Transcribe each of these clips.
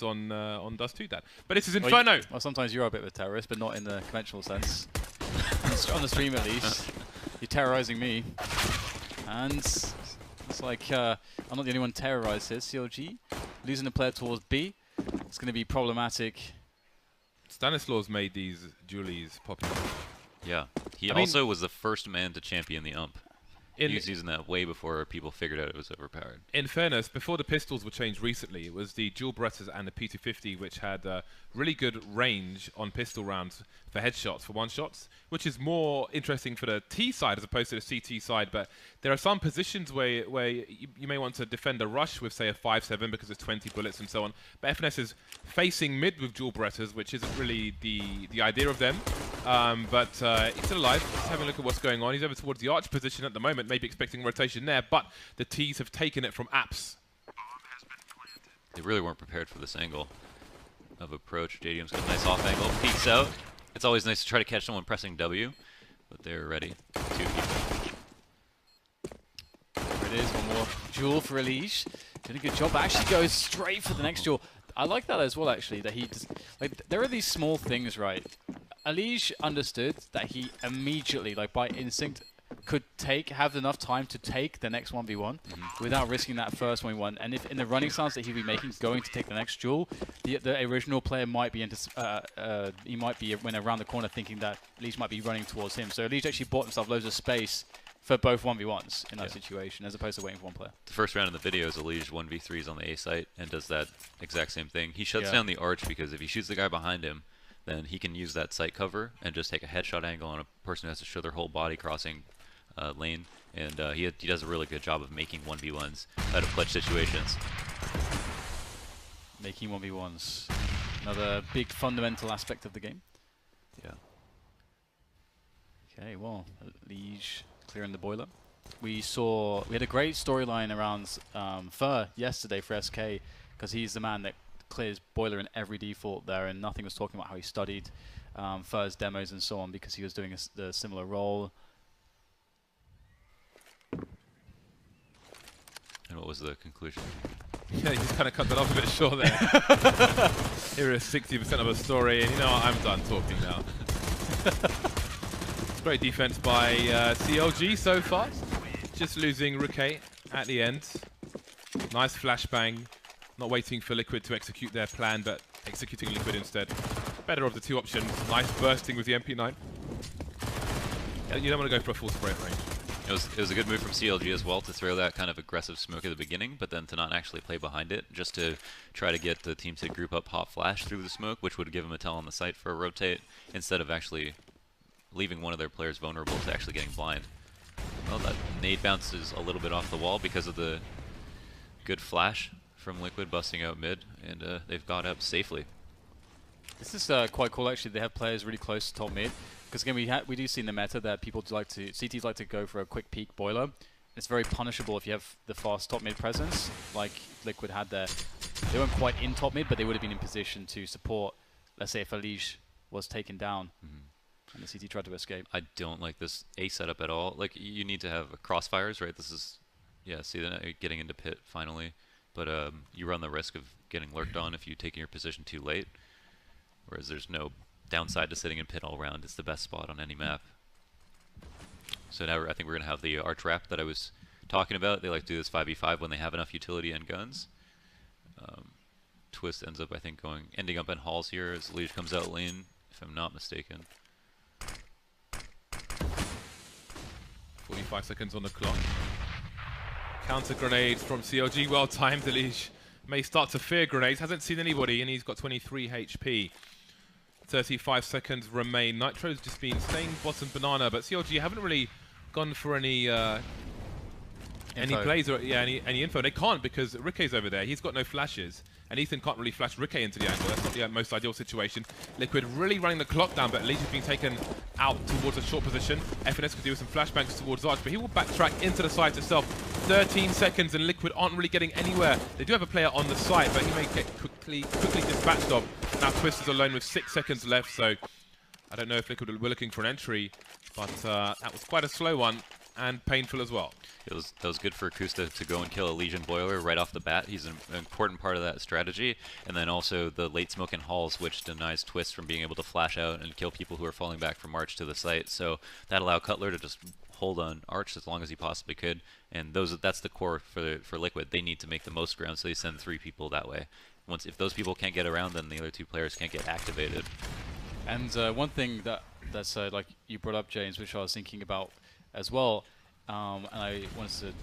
on Dust 2 Dad. But this is Inferno. Well, sometimes you're a bit of a terrorist, but not in the conventional sense. On the stream, at least. You're terrorizing me. And it's like I'm not the only one terrorized here. CLG losing the player towards B. It's going to be problematic. Stanislaus made these dualies popular. Yeah. He also was the first man to champion the ump. He was using that way before people figured out it was overpowered. In fairness, before the pistols were changed recently, it was the dual Berettas and the P250 which had really good range on pistol rounds for headshots, for one-shots, which is more interesting for the T side as opposed to the CT side. But there are some positions where you may want to defend a rush with, say, a 5-7 because it's 20 bullets and so on. But FNS is facing mid with dual Berettas, which isn't really the idea of them. But he's still alive. Just having a look at what's going on. He's over towards the arch position at the moment, maybe expecting rotation there, but the T's have taken it from apps. They really weren't prepared for this angle of approach. JDM's got a nice off angle, peeks out. It's always nice to try to catch someone pressing W, but they're ready. 2 people. There it is, one more duel for Elige. Doing a good job. Actually goes straight for the next duel. I like that as well, actually, that he just, like, there are these small things, right? Elige understood that he immediately, like by instinct, could have enough time to take the next 1v1 without risking that first 1v1. And if in the running stance that he'd be making, going to take the next duel, the original player might be he might be when around the corner thinking that Elige might be running towards him. So Elige actually bought himself loads of space for both 1v1s in that situation, as opposed to waiting for one player. The first round in the video is Elige 1v3s on the A site and does that exact same thing. He shuts down the arch because if he shoots the guy behind him, then he can use that site cover and just take a headshot angle on a person who has to show their whole body crossing lane, and he does a really good job of making 1v1s out of clutch situations. Making 1v1s. Another big fundamental aspect of the game. Yeah. Okay, well, Elige clearing the boiler. We had a great storyline around Fur yesterday for SK, because he's the man that clears boiler in every default there, and nothing was talking about how he studied Fur's demos and so on because he was doing a similar role. And what was the conclusion? Yeah, you just kind of cut that off a bit short there. Here is 60% of a story, and you know what, I'm done talking now. It's great defense by CLG so far. Just losing Ruke at the end. Nice flashbang. Not waiting for Liquid to execute their plan, but executing Liquid instead. Better of the two options. Nice bursting with the MP9. You don't want to go for a full spray at range. It was a good move from CLG as well to throw that kind of aggressive smoke at the beginning, but then to not actually play behind it, just to try to get the team to group up hot flash through the smoke, which would give them a tell on the site for a rotate, instead of actually leaving one of their players vulnerable to actually getting blind. Well, that nade bounces a little bit off the wall because of the good flash from Liquid busting out mid, and they've got up safely. This is quite cool, actually. They have players really close to top mid. Because again, we do see in the meta that CTs like to go for a quick peek boiler. It's very punishable if you have the fast top mid presence, like Liquid had there. They weren't quite in top mid, but they would have been in position to support, let's say if Elige was taken down and the CT tried to escape. I don't like this A setup at all. Like, you need to have crossfires, right? This is, yeah, see, they're getting into pit finally. But you run the risk of getting lurked on if you take your position too late. Whereas there's no downside to sitting in pit all around. It's the best spot on any map. So now I think we're going to have the arch wrap that I was talking about. They like to do this 5v5 when they have enough utility and guns. Twist ends up, I think, ending up in halls here as Elige comes out lane, if I'm not mistaken. 45 seconds on the clock. Counter grenades from CLG, well timed. Elige may start to fear grenades. Hasn't seen anybody, and he's got 23 HP. 35 seconds remain. Nitro's just been staying bottom banana, but CLG haven't really gone for any plays or any info. They can't because Rike's over there. He's got no flashes, and Ethan can't really flash Rike into the angle. That's not the most ideal situation. Liquid really running the clock down, but Elige is being taken out towards a short position. FNS could do some flashbangs towards Arch, but he will backtrack into the site itself. 13 seconds, and Liquid aren't really getting anywhere. They do have a player on the site, but he may get quickly dispatched of. Now Twist is alone with 6 seconds left, so I don't know if Liquid were looking for an entry, but that was quite a slow one. and painful as well. That was good for Akusta to go and kill a Legion Boiler right off the bat. He's an important part of that strategy. And then also the late smoke and halls, which denies Twist from being able to flash out and kill people who are falling back from Arch to the site. So that allowed Cutler to just hold on Arch as long as he possibly could. And that's the core for Liquid. They need to make the most ground, so they send 3 people that way. If those people can't get around, then the other 2 players can't get activated. And one thing that's like you brought up, James, which I was thinking about as well, and I wanted to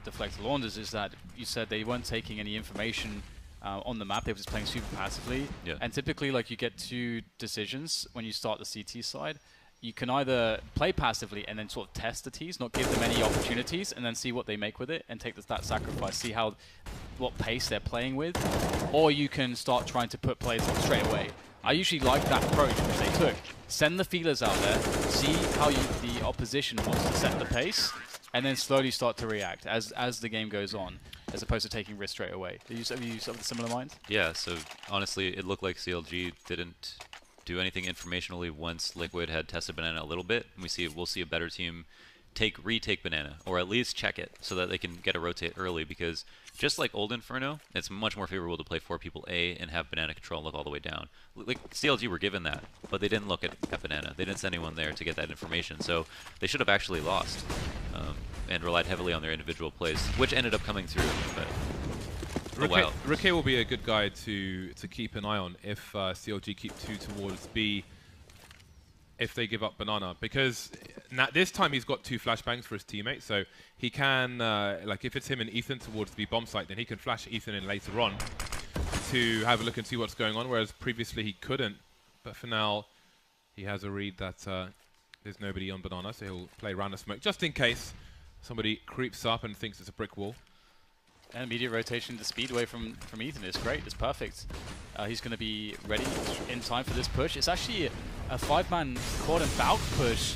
deflect along this, is that you said they weren't taking any information on the map. They were just playing super passively. Yeah. And typically, like, you get 2 decisions when you start the CT side. You can either play passively and then sort of test the Ts, not give them any opportunities, and then see what they make with it and take that sacrifice, see what pace they're playing with, or you can start trying to put plays on straight away. I usually like that approach which they took. Send the feelers out there, see how the opposition wants to set the pace, and then slowly start to react as the game goes on, as opposed to taking risks straight away. Have you sort of a similar mind? Yeah, so honestly, it looked like CLG didn't do anything informationally once Liquid had tested Banana a little bit. And we'll see a better team retake Banana, or at least check it, so that they can get a rotate early, because just like old Inferno, it's much more favorable to play 4 people A and have Banana control and look all the way down. Like CLG were given that, but they didn't look at Banana. They didn't send anyone there to get that information, so they should have actually lost and relied heavily on their individual plays, which ended up coming through. But Ricky will be a good guy to keep an eye on if CLG keep 2 towards B, if they give up Banana, because this time he's got 2 flashbangs for his teammate, so he can, like if it's him and Ethan towards the bomb site, then he can flash Ethan in later on to have a look and see what's going on, whereas previously he couldn't. But for now, he has a read that there's nobody on Banana, so he'll play around the smoke just in case somebody creeps up and thinks it's a brick wall. And immediate rotation to Speedway from Ethan is great. It's perfect. He's going to be ready in time for this push. It's actually a 5-man quad and Valk push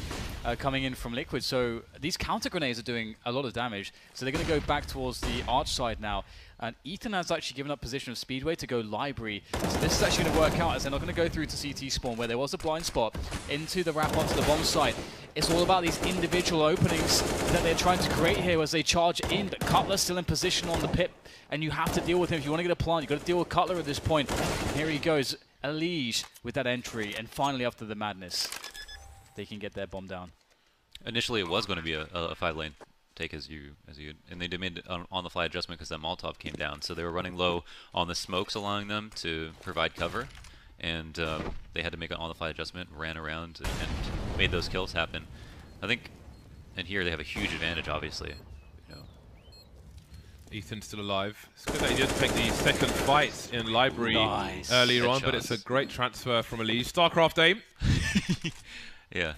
coming in from Liquid. So these counter grenades are doing a lot of damage. So they're going to go back towards the Arch side now. And Ethan has actually given up position of Speedway to go Library. So this is actually going to work out, as they're not going to go through to CT spawn, where there was a blind spot, into the wrap onto the bomb site. It's all about these individual openings that they're trying to create here as they charge in. But Cutler's still in position on the pit, and you have to deal with him. If you want to get a plant, you've got to deal with Cutler at this point. And here he goes, Elige with that entry. And finally, after the madness, they can get their bomb down. Initially, it was going to be a 5-lane take and they made an on-the-fly adjustment because that Molotov came down, so they were running low on the smokes, allowing them to provide cover, and they had to make an on-the-fly adjustment, ran around, and made those kills happen. I think, and here they have a huge advantage, obviously. You know. Ethan's still alive. It's good that he didn't take the second fight in Library earlier on, but it's a great transfer from Elige. StarCraft aim. Yeah.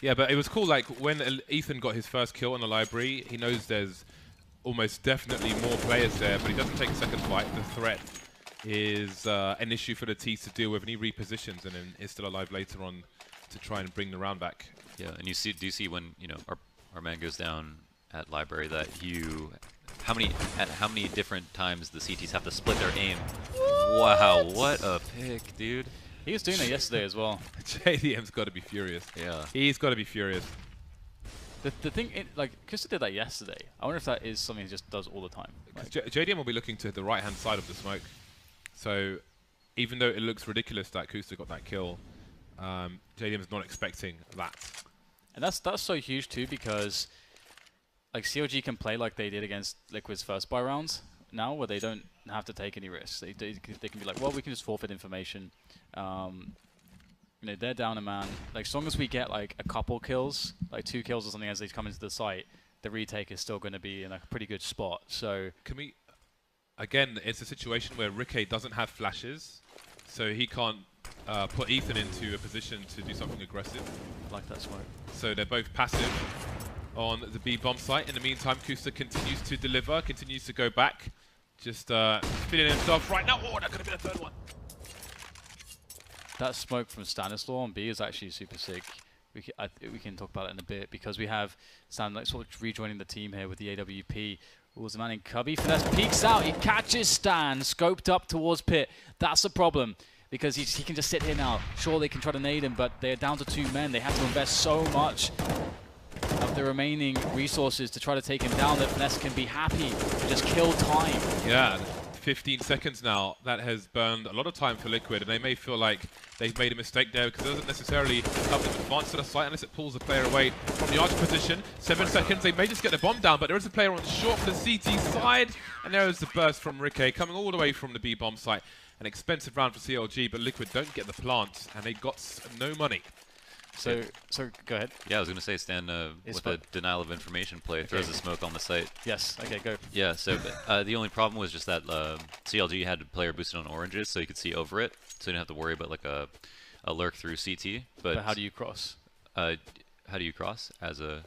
Yeah, but it was cool, like, when Ethan got his first kill on the Library, he knows there's almost definitely more players there, but he doesn't take a second fight. The threat is an issue for the T's to deal with, and he repositions and then is still alive later on to try and bring the round back. Yeah, and do you see when, you know, our man goes down at Library that how many different times the CTs have to split their aim? Wow, what a pick, dude. He was doing that yesterday as well. JDM's got to be furious. Yeah. He's got to be furious. The thing, like, Kusta did that yesterday. I wonder if that is something he just does all the time. Like, JDM will be looking to the right-hand side of the smoke. So even though it looks ridiculous that Kusta got that kill, JDM's not expecting that. And that's so huge too, because like CLG can play like they did against Liquid's first buy rounds now, where they don't have to take any risks. They can be like, well, we can just forfeit information. You know, they're down a man. Like, as long as we get like a couple kills, like 2 kills or something as they come into the site, the retake is still going to be in a pretty good spot. So can we? Again, it's a situation where Ricky doesn't have flashes, so he can't put Ethan into a position to do something aggressive. Like that smoke. So they're both passive on the B bomb site. In the meantime, Kusta continues to deliver, continues to go back, just feeling himself right now. Oh, that could have been a third one. That smoke from Stanislaw on B is actually super sick. We can talk about it in a bit, because we have Stan like sort of rejoining the team here with the AWP. Was the man in Cubby. Finesse peeks out. He catches Stan, scoped up towards pit. That's a problem, because he can just sit here now. Sure, they can try to nade him, but they're down to 2 men. They have to invest so much of have the remaining resources to try to take him down, that Finesse can be happy to just kill time. Yeah, 15 seconds now. That has burned a lot of time for Liquid, and they may feel like they've made a mistake there because it doesn't necessarily help them advance to the site unless it pulls the player away from the arch position. 7 seconds, they may just get the bomb down, but there is a player on short for the CT side, and there is the burst from Rikke coming all the way from the B bomb site. An expensive round for CLG, but Liquid don't get the plant, and they got no money. So go ahead. Yeah, I was going to say Stan with a denial of information play throws the smoke on the site. Yes. Okay, go. Yeah. So the only problem was just that CLG had player boosted on oranges, so you could see over it, so you didn't have to worry about like a lurk through CT. But how do you cross? How do you cross as a?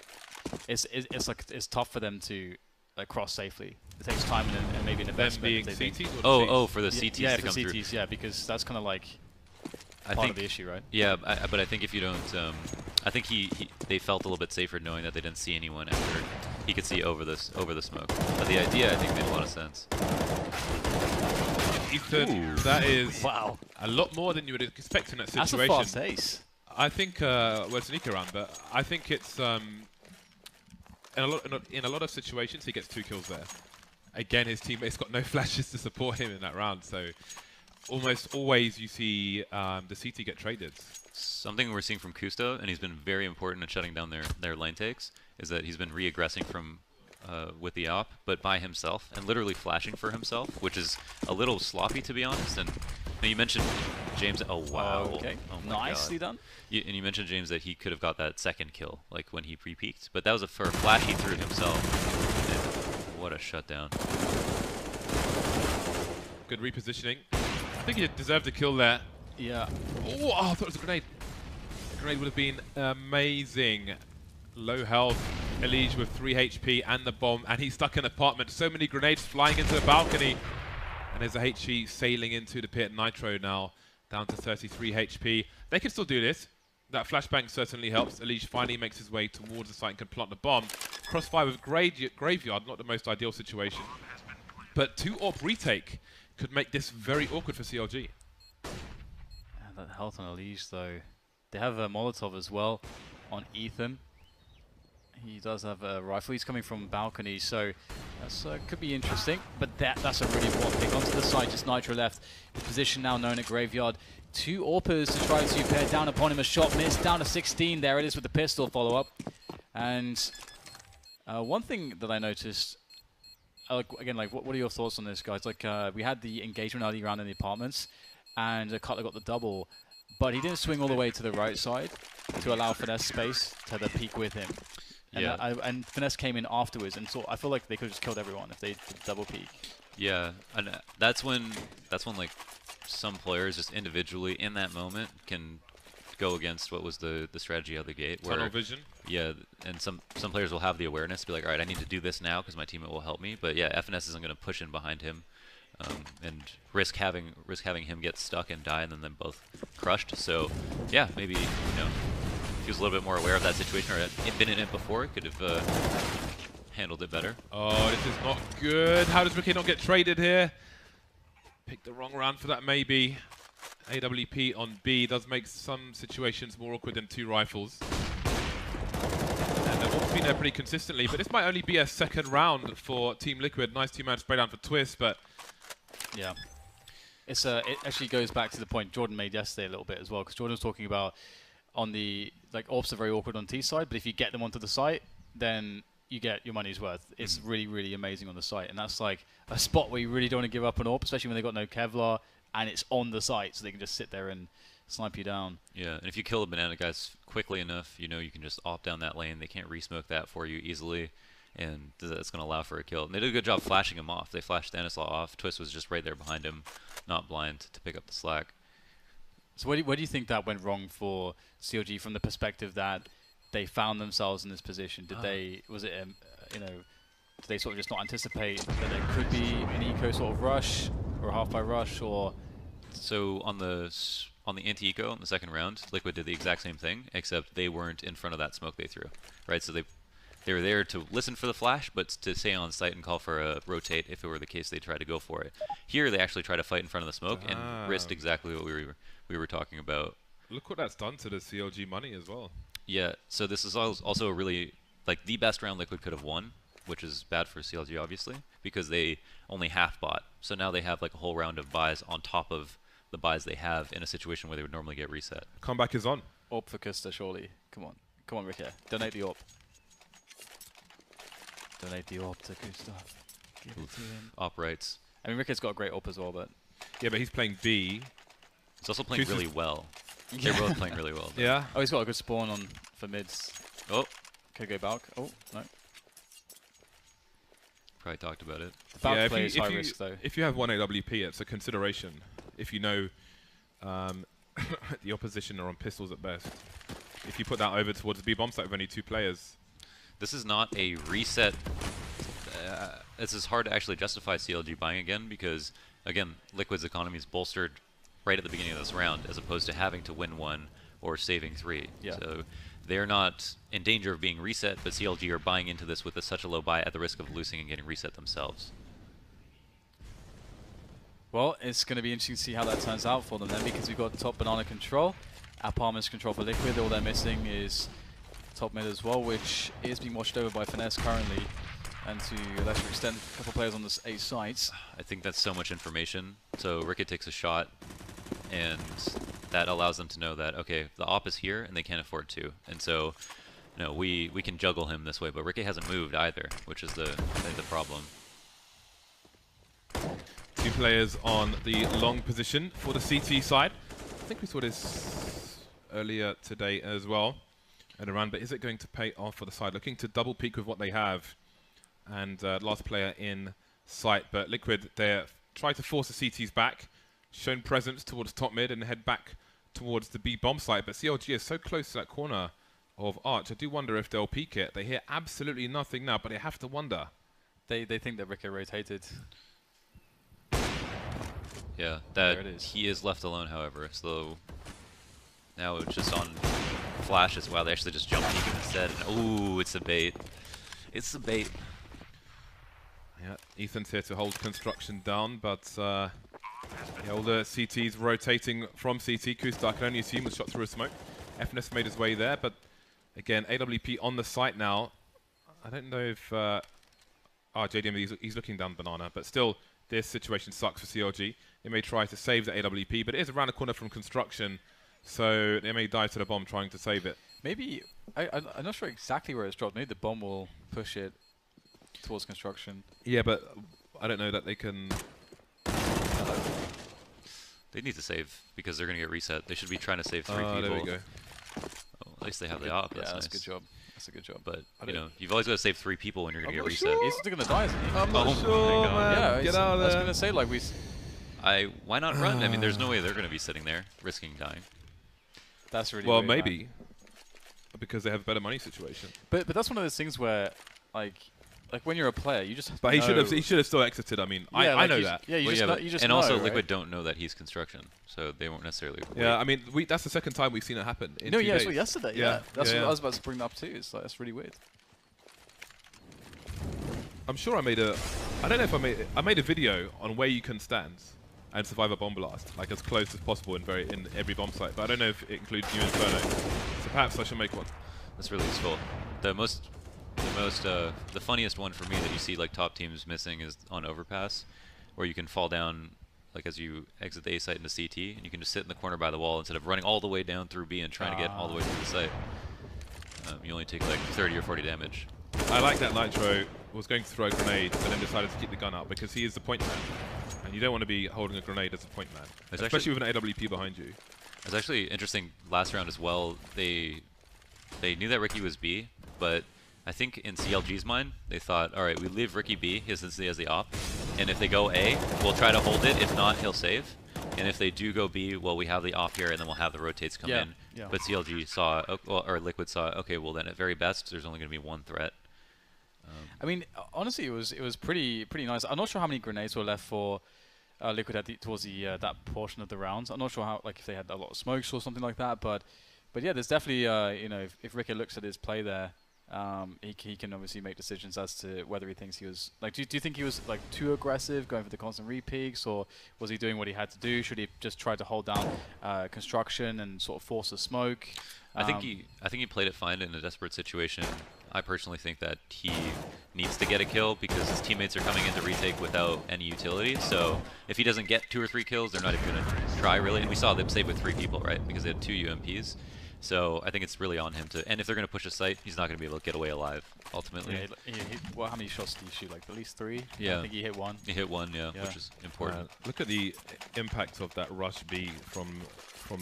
It's tough for them to like cross safely. It takes time and maybe an investment. Them being CTs or oh, for the CTs yeah, to for come CTs, through. yeah, because that's kind of like I part think of the issue, right? Yeah, but I think if you don't, I think they felt a little bit safer knowing that they didn't see anyone after he could see over the smoke. But the idea, I think, made a lot of sense. Ethan, that is wow, a lot more than you would expect in that situation. That's a fast ace. I think well, sneak around, but I think it's in a lot of situations he gets 2 kills there. Again, his teammates got no flashes to support him in that round, so almost always you see the CT get traded. Something we're seeing from Kusto, and he's been very important in shutting down their lane takes, is that he's been re-aggressing from with the op, but by himself, and literally flashing for himself, which is a little sloppy to be honest. And you mentioned James. Oh wow! Okay, oh, nicely done. And you mentioned James that he could have got that second kill, like when he pre-peaked, but that was for a flash he threw himself. And what a shutdown! Good repositioning. I think he deserved a kill there. Yeah. Oh, I thought it was a grenade. The grenade would have been amazing. Low health. Elige with 3 HP and the bomb, and he's stuck in an apartment. So many grenades flying into the balcony. And there's a HE sailing into the pit. Nitro now down to 33 HP. They can still do this. That flashbang certainly helps. Elige finally makes his way towards the site and can plant the bomb. Crossfire with Graveyard, not the most ideal situation. But 2-AWP retake could make this very awkward for CLG. And that health on Elige, though. They have a Molotov as well on Ethan. He does have a rifle. He's coming from balcony, so that's could be interesting. But that's a really important pick. Onto the side, just Nitro left. His position now known at Graveyard. 2 AWPers to try to bear down upon him. A shot missed, down to 16. There it is with the pistol follow-up. And one thing that I noticed, again, like, what are your thoughts on this, guys? Like, we had the engagement early round in the apartments, and Cutler got the double, but he didn't swing all the way to the right side to allow Finesse space to the peak with him. And, yeah. And Finesse came in afterwards, and so I feel like they could have just killed everyone if they did double peak. Yeah, and that's when like some players just individually in that moment can go against what was the strategy out of the gate. Tunnel vision. Yeah, and some players will have the awareness to be like, all right, I need to do this now because my teammate will help me. But yeah, FNS isn't going to push in behind him and risk having him get stuck and die, and then them both crushed. So yeah, maybe if he was a little bit more aware of that situation or had been in it before, could have handled it better. Oh, this is not good. How does Rikke not get traded here? Picked the wrong round for that, maybe. AWP on B does make some situations more awkward than 2 rifles. And they've all been there pretty consistently, but this might only be a second round for Team Liquid. Nice 2-man spray down for Twist, but... Yeah. It actually goes back to the point Jordan made yesterday a little bit as well, because Jordan was talking about on the, like, AWPs are very awkward on T side, but if you get them onto the site, then you get your money's worth. It's really, really amazing on the site, and that's like a spot where you really don't want to give up an AWP, especially when they've got no Kevlar, and it's on the site, so they can just sit there and snipe you down. Yeah, and if you kill the banana guys quickly enough, you can just opt down that lane. They can't re-smoke that for you easily, and that's going to allow for a kill. And they did a good job flashing him off. They flashed Stanislaw off. Twist was just right there behind him, not blind to pick up the slack. So where do you think that went wrong for CLG from the perspective that they found themselves in this position? Did they, was it, did they sort of just not anticipate that there could be an eco sort of rush or a half-by rush, or? So on the anti-eco in the second round, Liquid did the exact same thing, except they weren't in front of that smoke they threw, right? So they were there to listen for the flash, but to stay on site and call for a rotate if it were the case they tried to go for it. Here they actually try to fight in front of the smoke and risked exactly what we were talking about. Look what that's done to the CLG money as well. Yeah, so this is also a really like the best round Liquid could have won, which is bad for CLG obviously, because they only half bought. So now they have like a whole round of buys on top of the buys they have in a situation where they would normally get reset. Comeback is on. AWP for Kusta, surely. Come on, Ricky. Donate the AWP. Donate the AWP to Kusta. Give it to him. Op rights. I mean, Ricky's got a great AWP as well, but Yeah, but he's playing B. He's also playing Kusta's really well. They're both playing really well. Yeah. oh, he's got a good spawn on for mids. Oh, Could go Balk. Oh no. probably talked about it. The Balk Yeah, play is high risk though. if you have one AWP, it's a consideration. If you know the opposition are on pistols at best. If you put that over towards the B bomb site with only 2 players. This is not a reset. This is hard to actually justify CLG buying again because, again, Liquid's economy is bolstered right at the beginning of this round as opposed to having to win 1 or saving 3. Yeah. So they're not in danger of being reset, but CLG are buying into this with such a low buy at the risk of losing and getting reset themselves. Well, it's going to be interesting to see how that turns out for them then, because we've got top banana control, Palmer's control for Liquid. All they're missing is top mid as well, which is being watched over by Finesse currently, and to a lesser extent, a couple players on the A sites. I think that's so much information. So Ricket takes a shot, and that allows them to know that, okay, the op is here, and they can't afford to. And so, we can juggle him this way, but Ricket hasn't moved either, which is the problem. 2 players on the long position for the CT side. I think we saw this earlier today as well at around, but is it going to pay off for the side? Looking to double peak with what they have. And last player in sight, but Liquid, they try to force the CTs back, shown presence towards top mid and head back towards the B bomb site, but CLG is so close to that corner of Arch. I do wonder if they'll peek it. They hear absolutely nothing now, but they have to wonder. They think that Ricky rotated. Yeah, There it is. he is left alone, however. So now it's just on flash as well. They actually just jump peek instead. And ooh, it's a bait. It's a bait. Yeah, Ethan's here to hold construction down, but yeah, all the CTs rotating from CT. Kusta, I can only assume, was shot through a smoke. FNS made his way there, but again, AWP on the site now. I don't know if JDM, he's looking down banana, but still, this situation sucks for CLG. They may try to save the AWP, but it is around the corner from construction, so they may die to the bomb trying to save it. Maybe, I'm not sure exactly where it's dropped. Maybe the bomb will push it towards construction. Yeah, but I don't know that they can... They need to save because they're going to get reset. They should be trying to save 3 people. There we go. Oh, at least they have the op. Yeah, That's that's a nice. good job. That's a good job. But, you've always got to save 3 people when you're going to get reset. sure. He's still going to die, isn't he? I'm not Oh sure, my God. man. Get out of there. I was going to say, like, Why not run? I mean, there's no way they're going to be sitting there risking dying. that's really Well, weird, maybe. man. Because they have a better money situation. But that's one of those things where, like when you're a player, you just But he know. should have still exited. I mean, Yeah, I like know you that. Yeah, you Well, just yeah, know, but- you just and know, also, right? Liquid don't know that he's construction, so they won't necessarily. Yeah, I mean, that's the second time we've seen it happen. In No, 2 yeah, I saw days. yesterday. Yeah, Yeah, that's yeah, what yeah. I was about to bring up too. It's like that's really weird. I'm sure I made a... I don't know if I made a video on where you can stand and survive a bomb blast, like as close as possible in every bomb site. But I don't know if it includes New Inferno. So perhaps I should make one. That's really useful. The funniest one for me that you see like top teams missing is on overpass, where you can fall down like as you exit the A site into CT, and you can just sit in the corner by the wall instead of running all the way down through B and trying to get all the way through the site. You only take like 30 or 40 damage. I like that Nitro was going to throw a grenade, but then decided to keep the gun up because he is the point man, and you don't want to be holding a grenade as a point man, It's especially with an AWP behind you. It's actually interesting last round as well. They knew that Ricky was B, but I think in CLG's mind, they thought, all right, we leave Ricky B since he has the op, and if they go A, we'll try to hold it. If not, he'll save. And if they do go B, well, we have the op here, and then we'll have the rotates come in. Yeah. But CLG saw, or Liquid saw, okay, well then at very best, there's only going to be 1 threat. I mean, honestly, it was pretty nice. I'm not sure how many grenades were left for Liquid towards the that portion of the rounds. I'm not sure how, like, if they had a lot of smokes or something like that. But yeah, there's definitely if Ricky looks at his play there, he can obviously make decisions as to whether he thinks he was like. Do you think he was like too aggressive, going for the constant re-peaks, or was he doing what he had to do? Should he just try to hold down construction and sort of force a smoke? I think he played it fine in a desperate situation. I personally think that he needs to get a kill because his teammates are coming in to retake without any utility. So if he doesn't get 2 or 3 kills, they're not even going to try, really. And we saw them save with 3 people, right? Because they had 2 UMPs. So I think it's really on him to... And if they're going to push a site, he's not going to be able to get away alive, ultimately. Yeah, well, how many shots did he shoot? Like, at least 3? Yeah. I think he hit 1. He hit 1, yeah, which is important. Look at the impact of that rush B from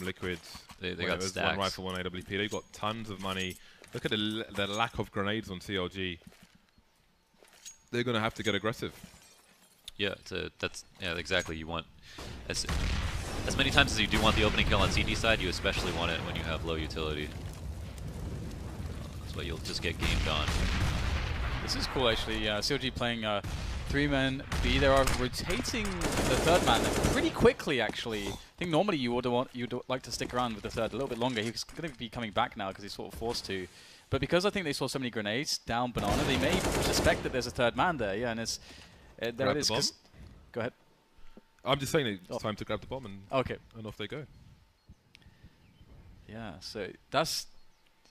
Liquid. They got stacks. 1 rifle, 1 AWP. They got tons of money. Look at the lack of grenades on CLG. They're going to have to get aggressive. Yeah, yeah, exactly. You want as many times as you do want the opening kill on CD side, you especially want it when you have low utility. That's why you'll just get gamed on. This is cool, actually. CLG playing 3-man B. They are rotating the 3rd man pretty quickly, actually. I think normally you'd like to stick around with the 3rd a little bit longer. He's going to be coming back now because he's sort of forced to. But because I think they saw so many grenades down Banana, they may suspect that there's a 3rd man there. Yeah, and it's there it is. Go ahead. I'm just saying it's time to grab the bomb and off they go. Yeah, so that's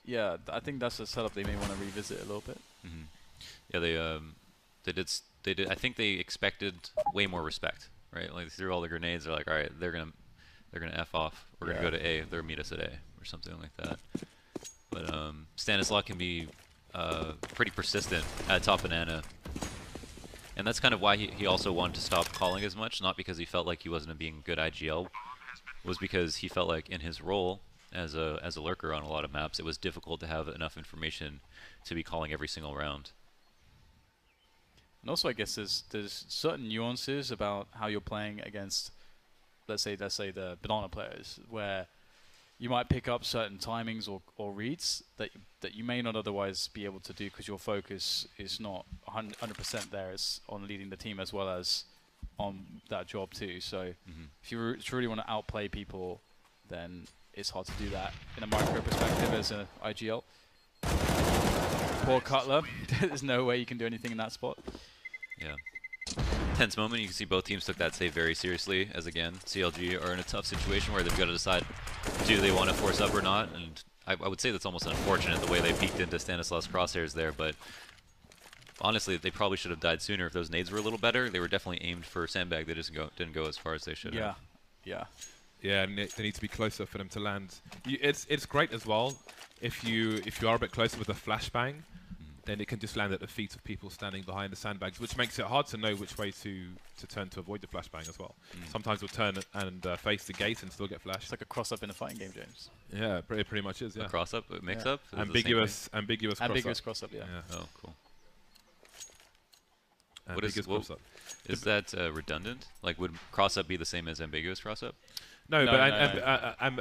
I think that's a setup they may want to revisit a little bit. Yeah, they did. I think they expected way more respect, right? Like through all the grenades, they're like, all right, they're gonna F off. We're gonna go to A. They'll meet us at A or something like that. But Stanislaw can be pretty persistent at top banana. And that's kind of why he also wanted to stop calling as much, not because he felt like he wasn't being good IGL, was because he felt like in his role as a lurker on a lot of maps, it was difficult to have enough information to be calling every single round. And also, I guess there's certain nuances about how you're playing against, let's say the banana players, where you might pick up certain timings or reads that you may not otherwise be able to do because your focus is not 100% there. It's on leading the team as well as on that job too. So if you truly want to outplay people, then it's hard to do that in a micro perspective as an IGL. Poor Cutler. There's no way you can do anything in that spot. Yeah. Tense moment. You can see both teams took that save very seriously, as again, CLG are in a tough situation where they've got to decide, do they want to force up or not? And I would say that's almost unfortunate the way they peeked into Stanislaus' crosshairs there, but honestly, they probably should have died sooner if those nades were a little better. They were definitely aimed for Sandbag. They just didn't go as far as they should have. Yeah. Yeah, and they need to be closer for them to land. It's great as well if you are a bit closer with a flashbang. Then it can just land at the feet of people standing behind the sandbags, which makes it hard to know which way to turn to avoid the flashbang as well. Sometimes we'll turn and face the gate and still get flashed. It's like a cross-up in a fighting game, James. Yeah, it pretty much is, yeah. A cross-up? A mix-up? Ambiguous cross-up. Ambiguous cross-up, yeah. Oh, cool. Ambiguous cross-up. Is that redundant? Like, would cross-up be the same as ambiguous cross-up? No, but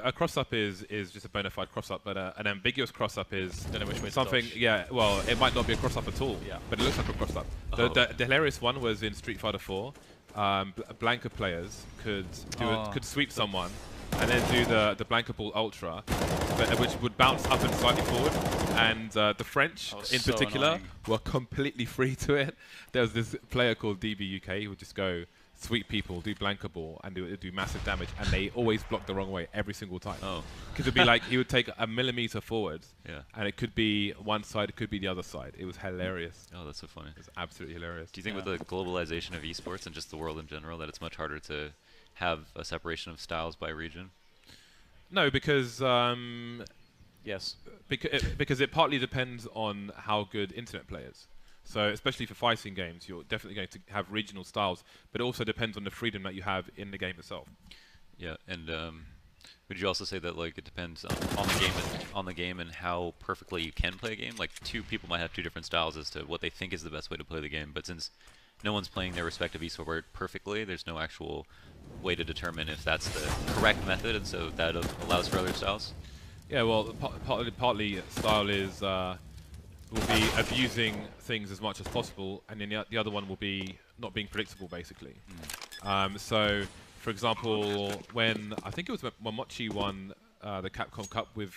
a cross-up is just a bona fide cross-up, but an ambiguous cross-up is something, well, it might not be a cross-up at all, but it looks like a cross-up. The hilarious one was in Street Fighter 4. Blanca players could sweep someone and then do the Blanca Ball Ultra, which would bounce up and slightly forward. And the French, in particular, were completely free to it. There was this player called DB UK who would just go sweep people, do Blanca Ball, and do massive damage, and they always block the wrong way every single time. Because it'd be like he would take a millimeter forward, and it could be one side, it could be the other side. It was hilarious. Oh, that's so funny. It was absolutely hilarious. Do you think with the globalization of esports and just the world in general that it's much harder to have a separation of styles by region? No, because yes, because it partly depends on how good internet players. So especially for fighting games, you're definitely going to have regional styles, but it also depends on the freedom that you have in the game itself. Yeah, and would you also say that like it depends on the game and how perfectly you can play a game? Like two people might have two different styles as to what they think is the best way to play the game, but since no one's playing their respective esport perfectly, there's no actual way to determine if that's the correct method, and so that allows for other styles. Yeah, well, partly style is will be abusing things as much as possible, and then the other one will be not being predictable, basically. So, for example, when I think it was when Mochi won the Capcom Cup with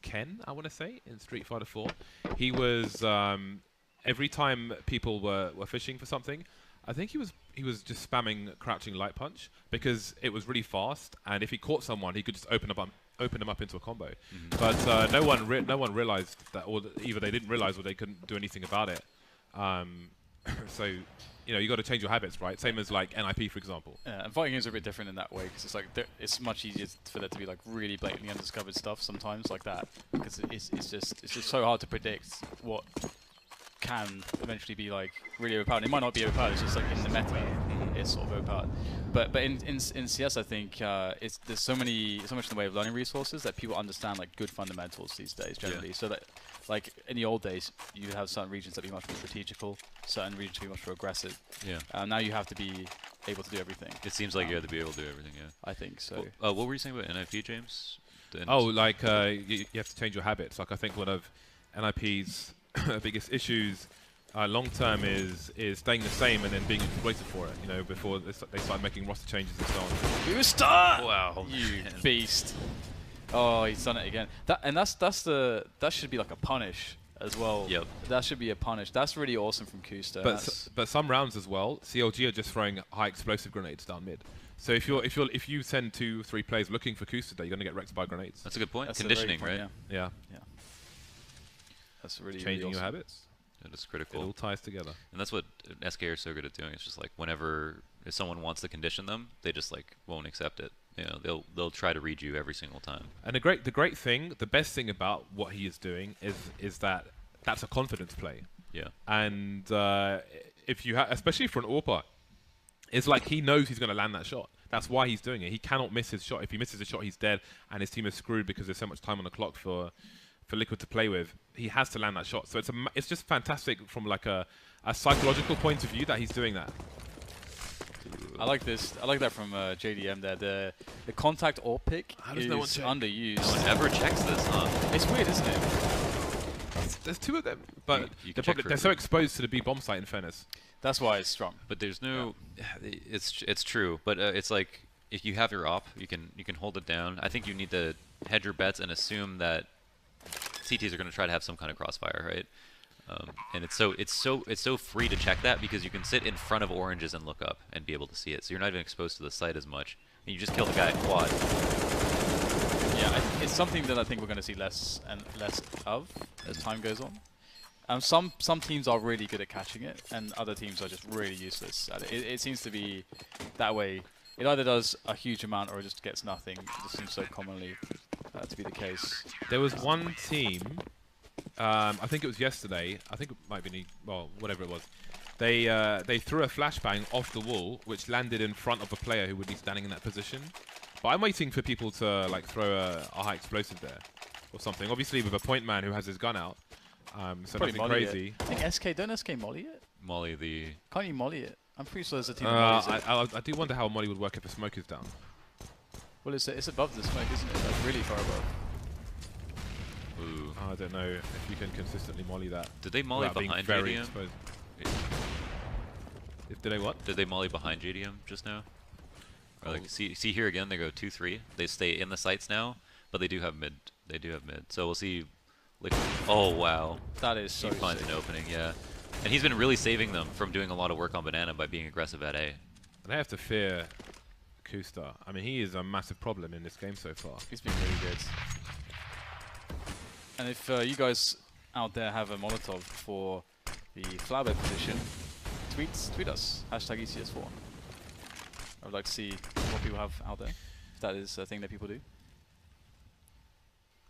Ken, I want to say, in Street Fighter 4, he was every time people were fishing for something, I think he was just spamming crouching light punch because it was really fast, and if he caught someone, he could just open them up into a combo. But no one realized that, or either they didn't realize or they couldn't do anything about it. So, you know, you got to change your habits, right? Same as like NIP, for example. Yeah, and fighting games are a bit different in that way because it's like it's much easier for there to be like really blatantly undiscovered stuff sometimes like that because it's just so hard to predict what can eventually be like really overpowered. It might not be overpowered. It's just like in the meta, it's sort of overpowered. But in CS, I think there's so much in the way of learning resources that people understand like good fundamentals these days generally. Yeah. So that like in the old days, you have certain regions that be much more strategical, certain regions be much more aggressive. Yeah. Now you have to be able to do everything. It seems like you have to be able to do everything. Yeah. I think so. What were you saying about NIP, James? Oh, like you have to change your habits. Like I think one of NIP's biggest issues long term is staying the same and then being exploited for it. You know, before they start making roster changes and so on. You start! Wow, you beast! Oh, he's done it again. That should be like a punish as well. Yep. That should be a punish. That's really awesome from Kusta. But some rounds as well, CLG are just throwing high explosive grenades down mid. So if you send 2-3 players looking for Kusta, you're going to get wrecked by grenades. That's a good point. That's Conditioning, point, right? Yeah. That's really Changing really your awesome. habits. That is critical. It all ties together. And that's what SK are so good at doing. It's just like whenever if someone wants to condition them, they just like won't accept it. You know, they'll try to read you every single time. And the best thing about what he is doing is that that's a confidence play. Yeah. And if you especially for an AWPer, it's like he knows he's going to land that shot. That's why he's doing it. He cannot miss his shot. If he misses a shot, he's dead, and his team is screwed because there's so much time on the clock for Liquid to play with. He has to land that shot. So it's just fantastic from like a psychological point of view that he's doing that. I like this. I like that from JDM there. The contact or pick is No underused. one ever checks this, huh? It's weird, isn't it? There's two of them, but You can check they're so exposed to the B bomb site. In fairness, That's why it's strong. But there's no. It's true, but it's like if you have your op, you can hold it down. I think you need to hedge your bets and assume that CTs are going to try to have some kind of crossfire, right? And it's so free to check that because you can sit in front of oranges and look up and be able to see it. So you're not even exposed to the site as much. And you just kill the guy at quad. Yeah, it's something that I think we're going to see less and less of as time goes on. Some teams are really good at catching it, and other teams are just really useless at it. It seems to be that way. It either does a huge amount or it just gets nothing. It just seems so commonly to be the case. there was one team. I think it was yesterday. I think it might be whatever it was. They threw a flashbang off the wall, which landed in front of a player who would be standing in that position. But I'm waiting for people to like throw a high explosive there or something. Obviously, with a point man who has his gun out, so Probably nothing molly crazy. it. I think don't SK molly it? Molly the. Can't you molly it? I'm pretty sure there's a team that mollies it. I do wonder how a molly would work if the smoke is down. Well, it's above the smoke, isn't it? Like really far above. Ooh. I don't know if you can consistently molly that. Did they molly without being behind very JDM? exposed. Did they what? Did they molly behind JDM just now? Or like see here again, they go 2-3. They stay in the sites now, but they do have mid. They do have mid. So we'll see. Oh wow. That is so He finds sick. an opening, yeah. And he's been really saving them from doing a lot of work on Banana by being aggressive at A. They have to fear Kusta. I mean, he is a massive problem in this game so far. He's been really good. And if you guys out there have a Molotov for the Flower position, tweet us, #ECS4. I would like to see what people have out there, if that is a thing that people do.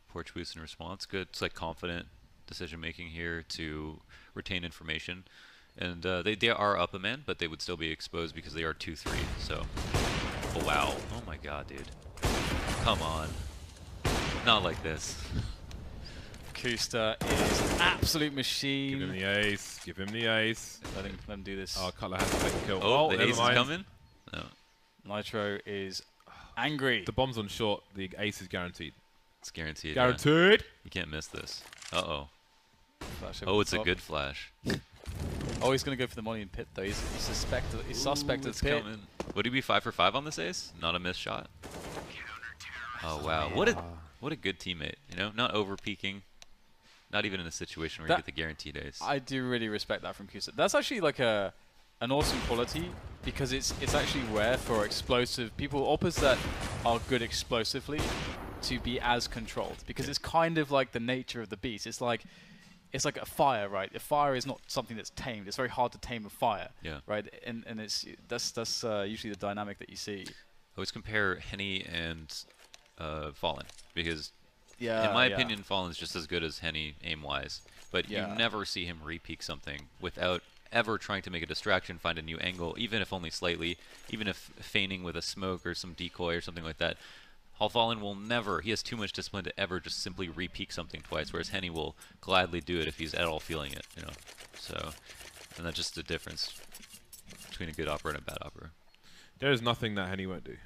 Porch boost in response, good. It's like confident decision making here to retain information. And they are up a man, but they would still be exposed because they are 2-3. So, oh wow, oh my god, dude, come on, not like this. Kusta is absolute machine. Give him the ace. Give him the ace. Let him do this. Oh, Cutler has to take the kill. Oh, the never ace is mind. coming. No, Nitro is angry. The bomb's on short. The ace is guaranteed. it's guaranteed. Guaranteed. Yeah. You can't miss this. Uh-oh. Flash over Oh, the it's a top. good flash. Oh, he's gonna go for the molly in pit though. He's suspect of It's pit. coming. Would he be 5 for 5 on this ace? Not a missed shot. Oh wow, what a good teammate. You know, not over peaking. Not even in a situation where you get the guaranteed ace. I do really respect that from Kusta. That's actually like a an awesome quality because it's actually rare for explosive people, oppers that are good explosively, to be as controlled, because it's kind of like the nature of the beast. It's like a fire, right? A fire is not something that's tamed. It's very hard to tame a fire, right? And that's usually the dynamic that you see. I always compare Henny and Fallen, because in my opinion, Fallen's just as good as Henny aim-wise, but you never see him re-peek something without ever trying to make a distraction, find a new angle, even if only slightly, even if feigning with a smoke or some decoy or something like that. Fallen will never, he has too much discipline to ever just simply re-peek something twice, whereas Henny will gladly do it if he's at all feeling it, you know. So, and that's just the difference between a good opera and a bad opera. There is nothing that Henny won't do.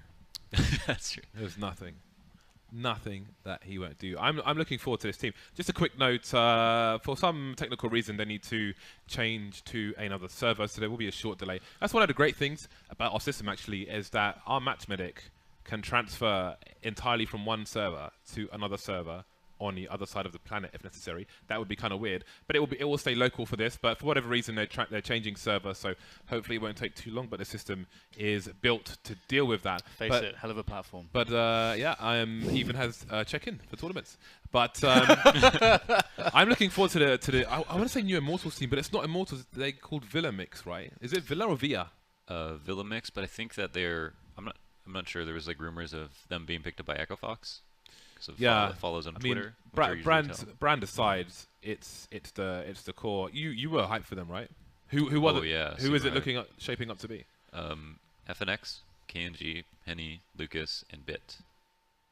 That's true. There's nothing that he won't do. I'm looking forward to this team. Just a quick note, for some technical reason they need to change to another server, so there will be a short delay. That's one of the great things about our system actually, is that our match medic can transfer entirely from one server to another server on the other side of the planet if necessary. That would be kind of weird, but it will stay local for this. But for whatever reason, they're changing server, so hopefully it won't take too long. But the system is built to deal with that. Face it, hell of a platform. But yeah, even has check-in for tournaments. But I'm looking forward to the. I want to say new Immortals team, but it's not Immortals. They're called Villa Mix, right? Is it Villa or Via? Villa Mix, but I think that they're. I'm not sure. There was like rumors of them being picked up by Echo Fox. So follows on Twitter. Brand aside, it's the core. You were hyped for them, right? Who was it? Yeah. Who is it shaping up to be? FNX, KNG, Henny, Lucas, and Bit.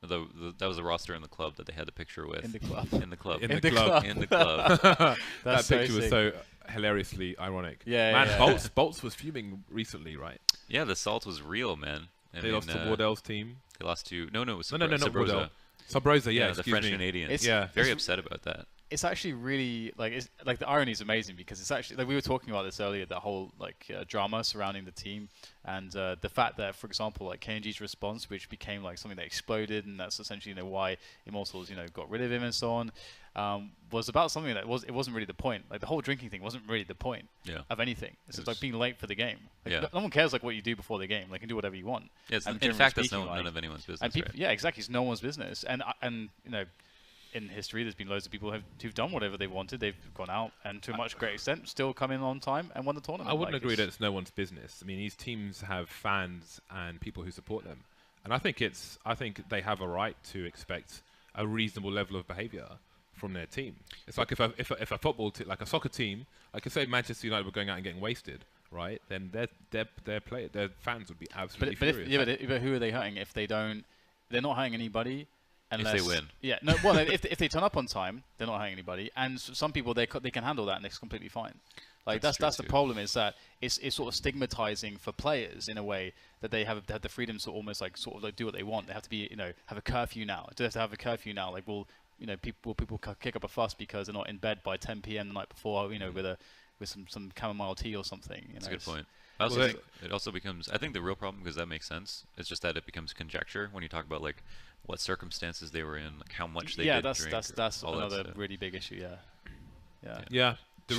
That was the roster in the club that they had the picture with. In the club. In the club. In the club. In the club. That picture was so hilariously ironic. Yeah, man, Bolts was fuming recently, right? Yeah, the salt was real, man. They lost to Wardell's team. They lost to it was not Wardell. Sabrosa, yeah, the French Canadians. Very upset about that. It's actually really like the irony is amazing, because it's actually like we were talking about this earlier, the whole drama surrounding the team, and the fact that, for example, like KNG's response, which became like something that exploded, and that's essentially why Immortals got rid of him and so on, was about something that it wasn't really the point. Like the whole drinking thing wasn't really the point of anything. It's just like being late for the game. Like, no one cares like what you do before the game. Like, you can do whatever you want. Yeah, in fact, that's none of anyone's business. And yeah, exactly. It's no one's business. And in history, there's been loads of people who've done whatever they wanted. They've gone out and, to a much great extent, still come in on time and won the tournament. I wouldn't agree that it's no one's business. I mean, these teams have fans and people who support them, and I think they have a right to expect a reasonable level of behaviour from their team. It's like if a football team, like a soccer team, like say Manchester United were going out and getting wasted, right? Then their fans would be absolutely furious. But who are they hurting if they don't? They're not hurting anybody. Unless, if they win. Yeah, no. Well, if they turn up on time, they're not hurting anybody. And some people they can handle that and it's completely fine. Like that's the problem, is that it's sort of stigmatizing for players in a way that they have the freedom to almost sort of do what they want. They have to be have a curfew now. Do they have to have a curfew now? Like, people kick up a fuss because they're not in bed by 10 p.m. the night before, with some chamomile tea or something. That's a good point. I also think it also becomes, I think the real problem, because that makes sense, is just that it becomes conjecture when you talk about like what circumstances they were in, like how much they did drink. Yeah, that's another really big issue. Yeah. The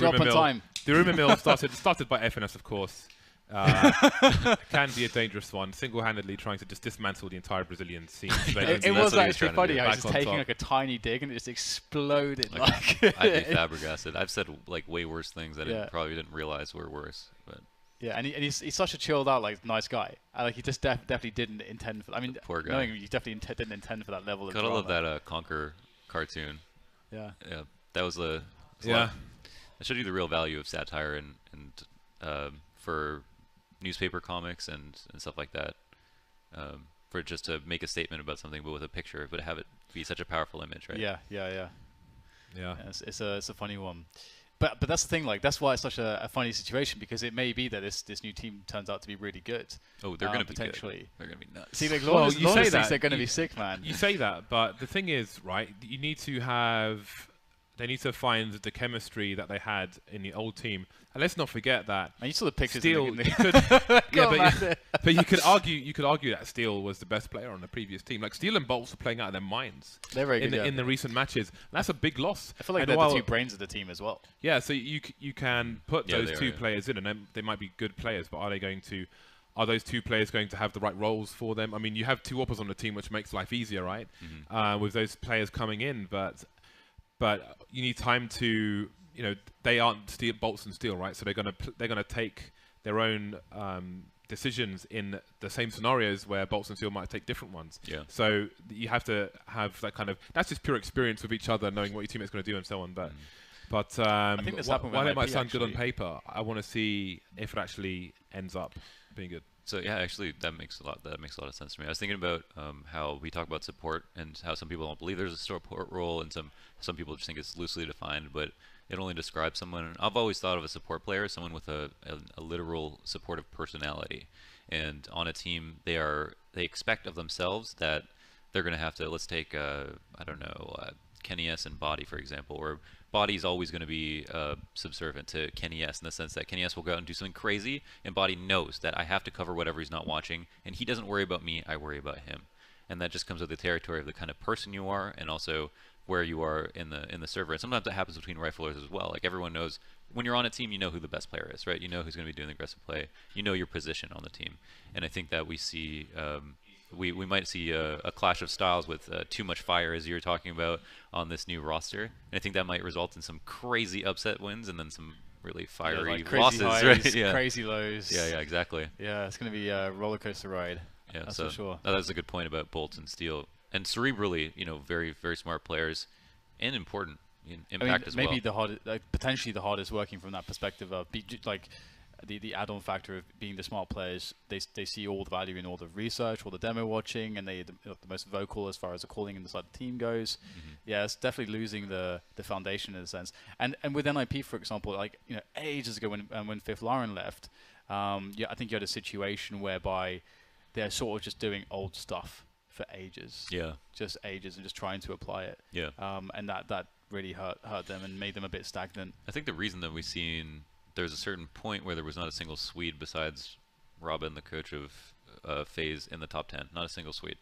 rumor mill started by FNS, of course. Can be a dangerous one, single-handedly trying to just dismantle the entire Brazilian scene. It was actually funny. I was just taking like a tiny dig and it just exploded. I'd be flabbergasted. I've said like way worse things that I probably didn't realize were worse. But yeah, and he's such a chilled out, like, nice guy. Like, he just definitely didn't intend for. I mean, poor guy. Knowing you definitely didn't intend for that level of drama. I love that Conquer cartoon. Yeah. Yeah, that was a. That showed you the real value of satire and for newspaper comics and stuff like that. For just to make a statement about something, but with a picture, but have it be such a powerful image, right? Yeah. It's a funny one. But that's the thing, like, that's why it's such a funny situation, because it may be that this new team turns out to be really good. Oh, they're going to be potentially good. They're going to be nuts. See, like, you say that they're going to be sick, man. You say that, but the thing is, right? They need to find the chemistry that they had in the old team And let's not forget that And you saw the pictures. Steel. In the, You could, but you could argue that Steel was the best player on the previous team. Like Steel and Bolts were playing out of their minds. They're very good, in the recent matches. And that's a big loss. I feel like and they're while, the two brains of the team as well. Yeah, so you can put those two are. players in, and they might be good players, but are those two players going to have the right roles for them? I mean, you have two oppers on the team, which makes life easier, right? With those players coming in, but you need time to, they aren't Bolts and Steel, right? So they're gonna take their own decisions in the same scenarios where Bolts and Steel might take different ones. Yeah. So you have to have that kind of, that's just pure experience with each other, knowing what your teammate's going to do and so on. But I think this happened with while it MIP might sound good on actually. paper, I want to see if it actually ends up being good. So yeah, actually, that makes a lot of sense to me. I was thinking about how we talk about support and how some people don't believe there's a support role, and some people just think it's loosely defined, but it only describes someone. I've always thought of a support player as someone with a literal supportive personality, and on a team they expect of themselves that they're going to have to. Let's take I don't know, Kenny S and Body for example, or Body's always going to be subservient to Kenny S in the sense that Kenny S will go out and do something crazy, and Body knows that I have to cover whatever he's not watching, and he doesn't worry about me, I worry about him. And that just comes with the territory of the kind of person you are, and also where you are in the server. And sometimes that happens between riflers as well. Like everyone knows, when you're on a team, you know who the best player is, right? You know who's going to be doing the aggressive play. You know your position on the team. And I think that we see we might see a clash of styles with too much fire, as you were talking about, on this new roster. And I think that might result in some crazy upset wins and then some really fiery like crazy losses, highs, right? Yeah. crazy lows. Yeah, exactly. Yeah, it's going to be a roller coaster ride. Yeah, that's so for sure. That's a good point about Bolts and Steel. And cerebrally, very, very smart players and important in impact as well. Maybe potentially the hardest working from that perspective of the add-on factor of being the smart players. They see all the value in all the research, all the demo watching, and they're the most vocal as far as the calling inside the team goes. Yeah, it's definitely losing the foundation in a sense. And with NIP, for example, ages ago when Fifth Lauren left, I think you had a situation whereby they're sort of just doing old stuff for ages. Yeah. Just ages and just trying to apply it. Yeah. And that really hurt them and made them a bit stagnant. I think the reason that we've seen there's a certain point where there was not a single Swede besides Robin, the coach of FaZe, in the top 10. Not a single Swede.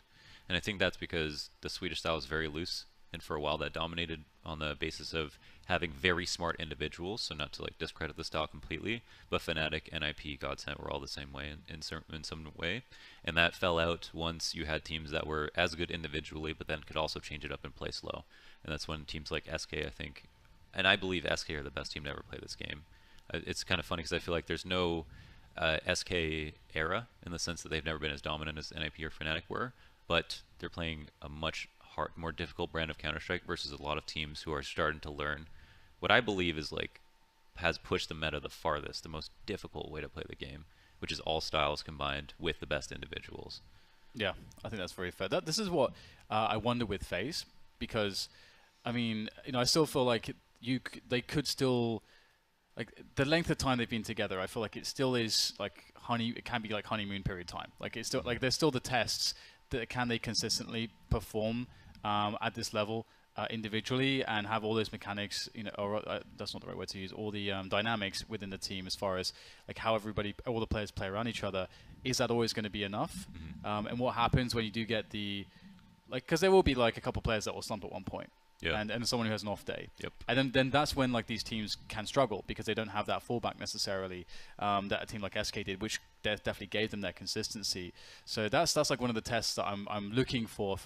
And I think that's because the Swedish style is very loose, and for a while that dominated on the basis of having very smart individuals, so not to discredit the style completely, but Fnatic, NIP, Godsent were all the same way in some way. And that fell out once you had teams that were as good individually, but then could also change it up and play slow. And that's when teams like SK, I think, and I believe SK are the best team to ever play this game. It's kind of funny because I feel like there's no SK era in the sense that they've never been as dominant as NIP or Fnatic were, but they're playing a much more difficult brand of Counter-Strike versus a lot of teams who are starting to learn what I believe is has pushed the meta the farthest, the most difficult way to play the game, which is all styles combined with the best individuals. Yeah, I think that's very fair. This is what I wonder with FaZe, because I mean, I still feel like they could still, the length of time they've been together, I feel like it still is it can be like honeymoon period time. It's still there's still the tests that can they consistently perform at this level individually and have all those mechanics, or that's not the right word to use, all the dynamics within the team as far as how all the players play around each other. Is that always going to be enough? And what happens when you do get because there will be a couple players that will slump at one point. Yeah. And someone who has an off day. Yep. And then that's when these teams can struggle because they don't have that fallback necessarily that a team like SK did, which definitely gave them that consistency. So that's one of the tests that I'm looking for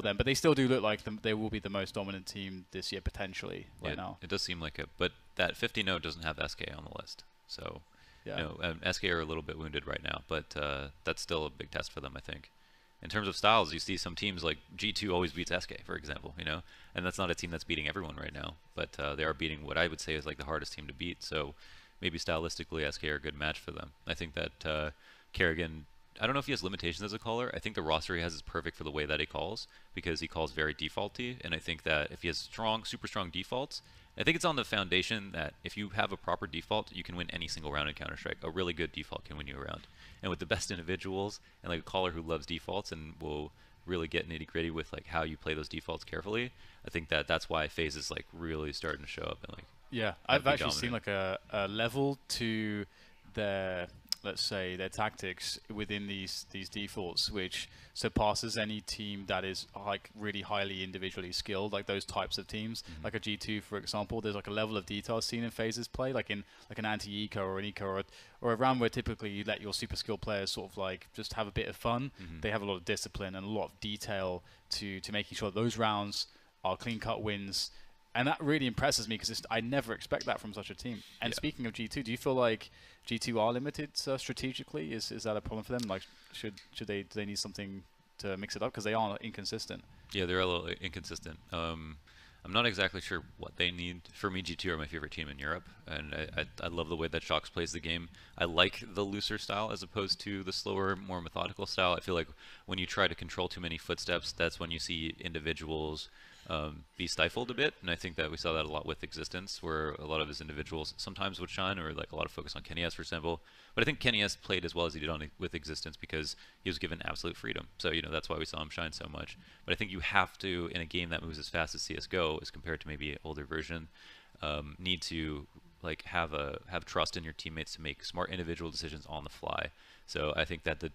them. But they still do look like they will be the most dominant team this year potentially now. It does seem like it, but that 50-0 doesn't have SK on the list. So yeah. SK are a little bit wounded right now, but that's still a big test for them, I think. In terms of styles, you see some teams like G2 always beats SK, for example, and that's not a team that's beating everyone right now, but they are beating what I would say is the hardest team to beat, so maybe stylistically SK are a good match for them. I think that Kerrigan, I don't know if he has limitations as a caller. I think the roster he has is perfect for the way that he calls, because he calls very defaulty, and I think that if he has super strong defaults, I think it's on the foundation that if you have a proper default, you can win any single round in Counter-Strike. A really good default can win you a round. And with the best individuals and a caller who loves defaults and will really get nitty gritty with like how you play those defaults carefully, I think that's why FaZe is like really starting to show up and like. Yeah, I've actually seen like a level to their, let's say, their tactics within these defaults, which surpasses any team that is like really highly individually skilled, like those types of teams, like a G2 for example. There's like a level of detail seen in FaZe's play, like in like an anti-eco or an eco or a round where typically you let your super skilled players sort of like just have a bit of fun. They have a lot of discipline and a lot of detail to making sure those rounds are clean-cut wins. And that really impresses me because I never expect that from such a team. And speaking of G2, do you feel like G2 are limited strategically? Is that a problem for them? Like, do they need something to mix it up because they are inconsistent? Yeah, they're a little inconsistent. I'm not exactly sure what they need. For me, G2 are my favorite team in Europe, and I love the way that Shox plays the game. I like the looser style as opposed to the slower, more methodical style. I feel like when you try to control too many footsteps, that's when you see individuals be stifled a bit, and I think that we saw that a lot with Existence, where a lot of his individuals sometimes would shine, or like a lot of focus on Kenny S, for example. But I think Kenny S played as well as he did with Existence because he was given absolute freedom. So that's why we saw him shine so much. But I think you have to, in a game that moves as fast as CS:GO, as compared to maybe an older version, need to like have trust in your teammates to make smart individual decisions on the fly. So I think that the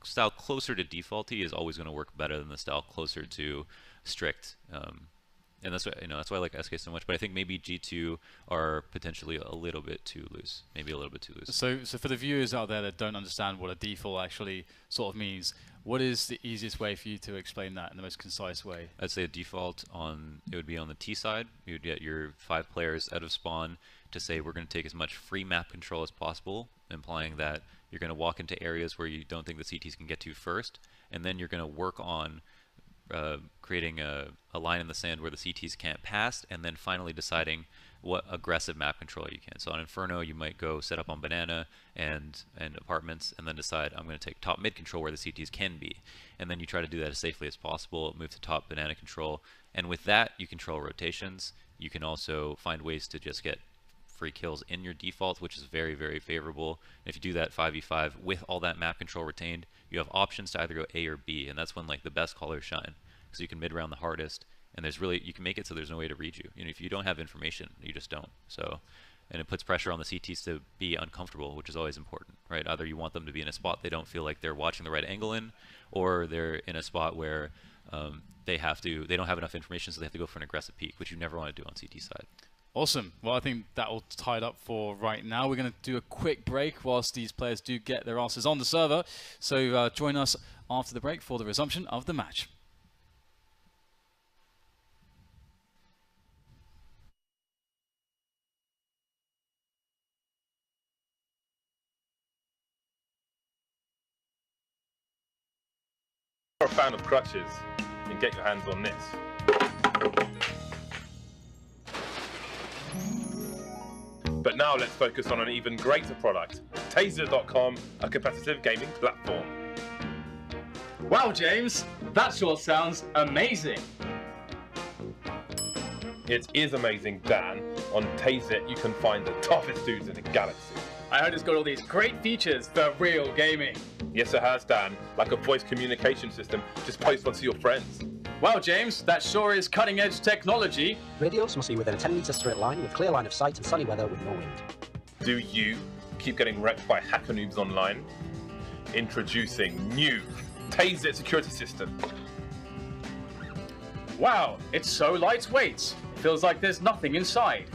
style closer to defaulty is always going to work better than the style closer to strict, and that's why I like SK so much. But I think maybe G2 are potentially a little bit too loose, maybe a little bit too loose. So for the viewers out there that don't understand what a default actually sort of means, what is the easiest way for you to explain that in the most concise way? I'd say a default it would be on the T side. You would get your 5 players out of spawn to say we're going to take as much free map control as possible, implying that you're going to walk into areas where you don't think the CTs can get to first, and then you're going to work on creating a line in the sand where the CTs can't pass, and then finally deciding what aggressive map control you can. So on Inferno, you might go set up on Banana and apartments, and then decide I'm going to take top mid control where the CTs can be, and then you try to do that as safely as possible. Move to top Banana control, and with that you control rotations. You can also find ways to just get free kills in your default, which is very, very favorable. And if you do that 5v5 with all that map control retained, you have options to either go A or B, and that's when like the best callers shine, because you can mid round the hardest, and you can make it so there's no way to read you. If you don't have information, you just don't. So, and it puts pressure on the CTs to be uncomfortable, which is always important, right? Either you want them to be in a spot they don't feel like they're watching the right angle in, or they're in a spot where they don't have enough information, so they have to go for an aggressive peek, which you never want to do on CT side. Awesome. Well, I think that will tie it up for right now. We're going to do a quick break whilst these players do get their asses on the server. So join us after the break for the resumption of the match. If you're a fan of crutches, then get your hands on this. But now let's focus on an even greater product, Taser.com, a competitive gaming platform. Wow, James, that sure sounds amazing. It is amazing, Dan. On Taser, you can find the toughest dudes in the galaxy. I heard it's got all these great features for real gaming. Yes, it has, Dan. Like a voice communication system. Just post one to your friends. Wow, James, that sure is cutting-edge technology. Radios must be within a 10-meter straight line with clear line of sight and sunny weather with no wind. Do you keep getting wrecked by hacker noobs online? Introducing new Taser security system. Wow, it's so lightweight. It feels like there's nothing inside.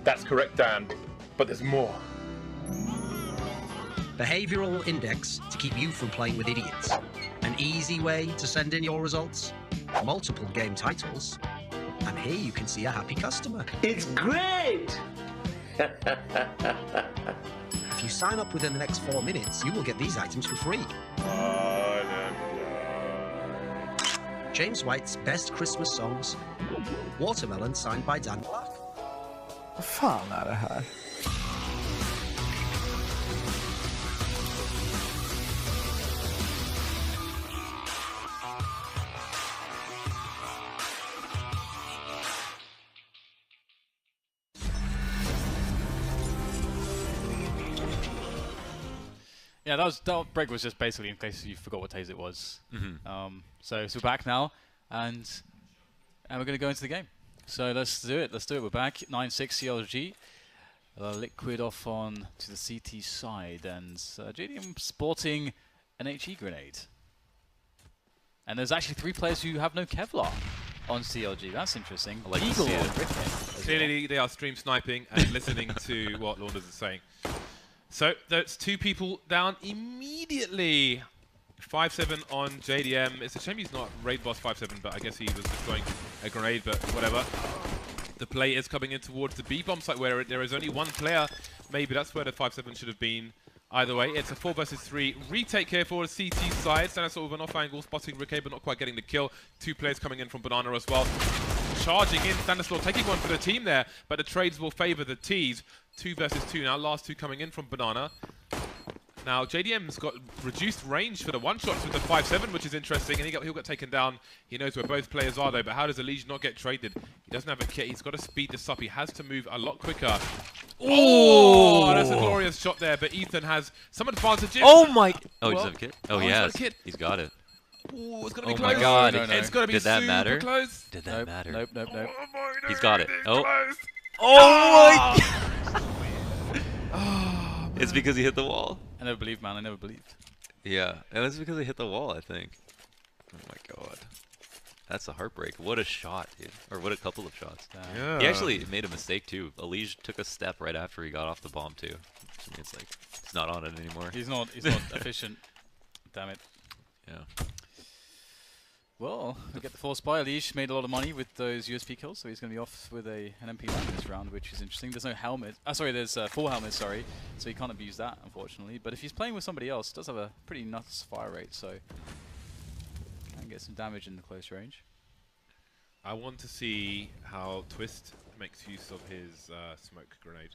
That's correct, Dan, but there's more. Behavioral index to keep you from playing with idiots. An easy way to send in your results. Multiple game titles. And here you can see a happy customer. It's great! If you sign up within the next 4 minutes, you will get these items for free. James White's best Christmas songs. Watermelon signed by Dan Black. Fan är det här? Yeah, that break was just basically in case you forgot what tase it was. So we're back now, and we're going to go into the game. So let's do it. We're back. 9-6 CLG. Liquid off on to the CT side, and JDM sporting an HE grenade. And there's actually 3 players who have no Kevlar on CLG. That's interesting. I like to Eagle see on it. Ricket. Clearly, they are stream sniping and listening to what Launders is saying. So that's 2 people down immediately. 5-7 on JDM. It's a shame he's not raid boss 5-7, but I guess he was deploying a grenade, but whatever. The play is coming in towards the B-bomb site where there is only 1 player. Maybe that's where the 5-7 should have been. Either way, it's a 4 versus 3 retake here for the CT side. Stanislaw with an off angle, spotting Ricket, but not quite getting the kill. 2 players coming in from Banana as well. Charging in, Stanislaw taking one for the team there, but the trades will favor the T's. 2 versus 2 now, last 2 coming in from Banana. Now, JDM's got reduced range for the one-shots with the 5-7, which is interesting, and he'll get taken down. He knows where both players are, though, but how does Elige not get traded? He doesn't have a kit. He's got to speed this up. He has to move a lot quicker. Oh, that's a glorious shot there, but Ethan has some advantages. Oh, my... Oh, he Well, doesn't have a kit? Oh, he's he got a has. kit. He's got it. Oh, it's going to be Oh close. my god. No, no. It's going to be Did that super matter? close. Did that matter? Nope. He's got it. Oh. Close. Oh my god! It's because he hit the wall. I never believed, man. I never believed. Yeah, it was because he hit the wall, I think. Oh my god. That's a heartbreak. What a shot, dude. Or what a couple of shots. Yeah. He actually made a mistake, too. Elige took a step right after he got off the bomb, too. Which means, like, he's not on it anymore. He's not efficient. Damn it. Yeah. Well, we get the force buy. Elige made a lot of money with those USP kills, so he's going to be off with an MP9 this round, which is interesting. There's no helmet. Sorry, there's 4 helmets, sorry. So he can't abuse that, unfortunately. But if he's playing with somebody else, he does have a pretty nuts fire rate, so can get some damage in the close range. I want to see how Twist makes use of his smoke grenade.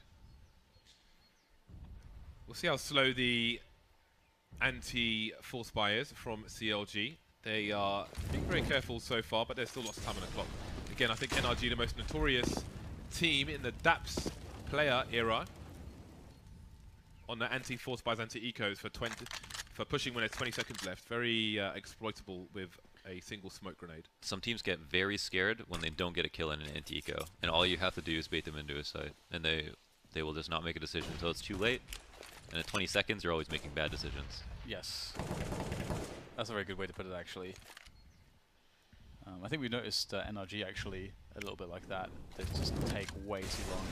We'll see how slow the anti-force buy is from CLG. They are being very careful so far, but there's still lots of time on the clock. Again, I think NRG, the most notorious team in the DAPS player era, on the anti-force buys, anti-ecos for pushing when there's 20 seconds left. Very exploitable with a single smoke grenade. Some teams get very scared when they don't get a kill in an anti-eco, and all you have to do is bait them into a site, and they will just not make a decision until it's too late. And at 20 seconds, you're always making bad decisions. Yes. That's a very good way to put it, actually. I think we noticed NRG actually a little bit like that. They just take way too long.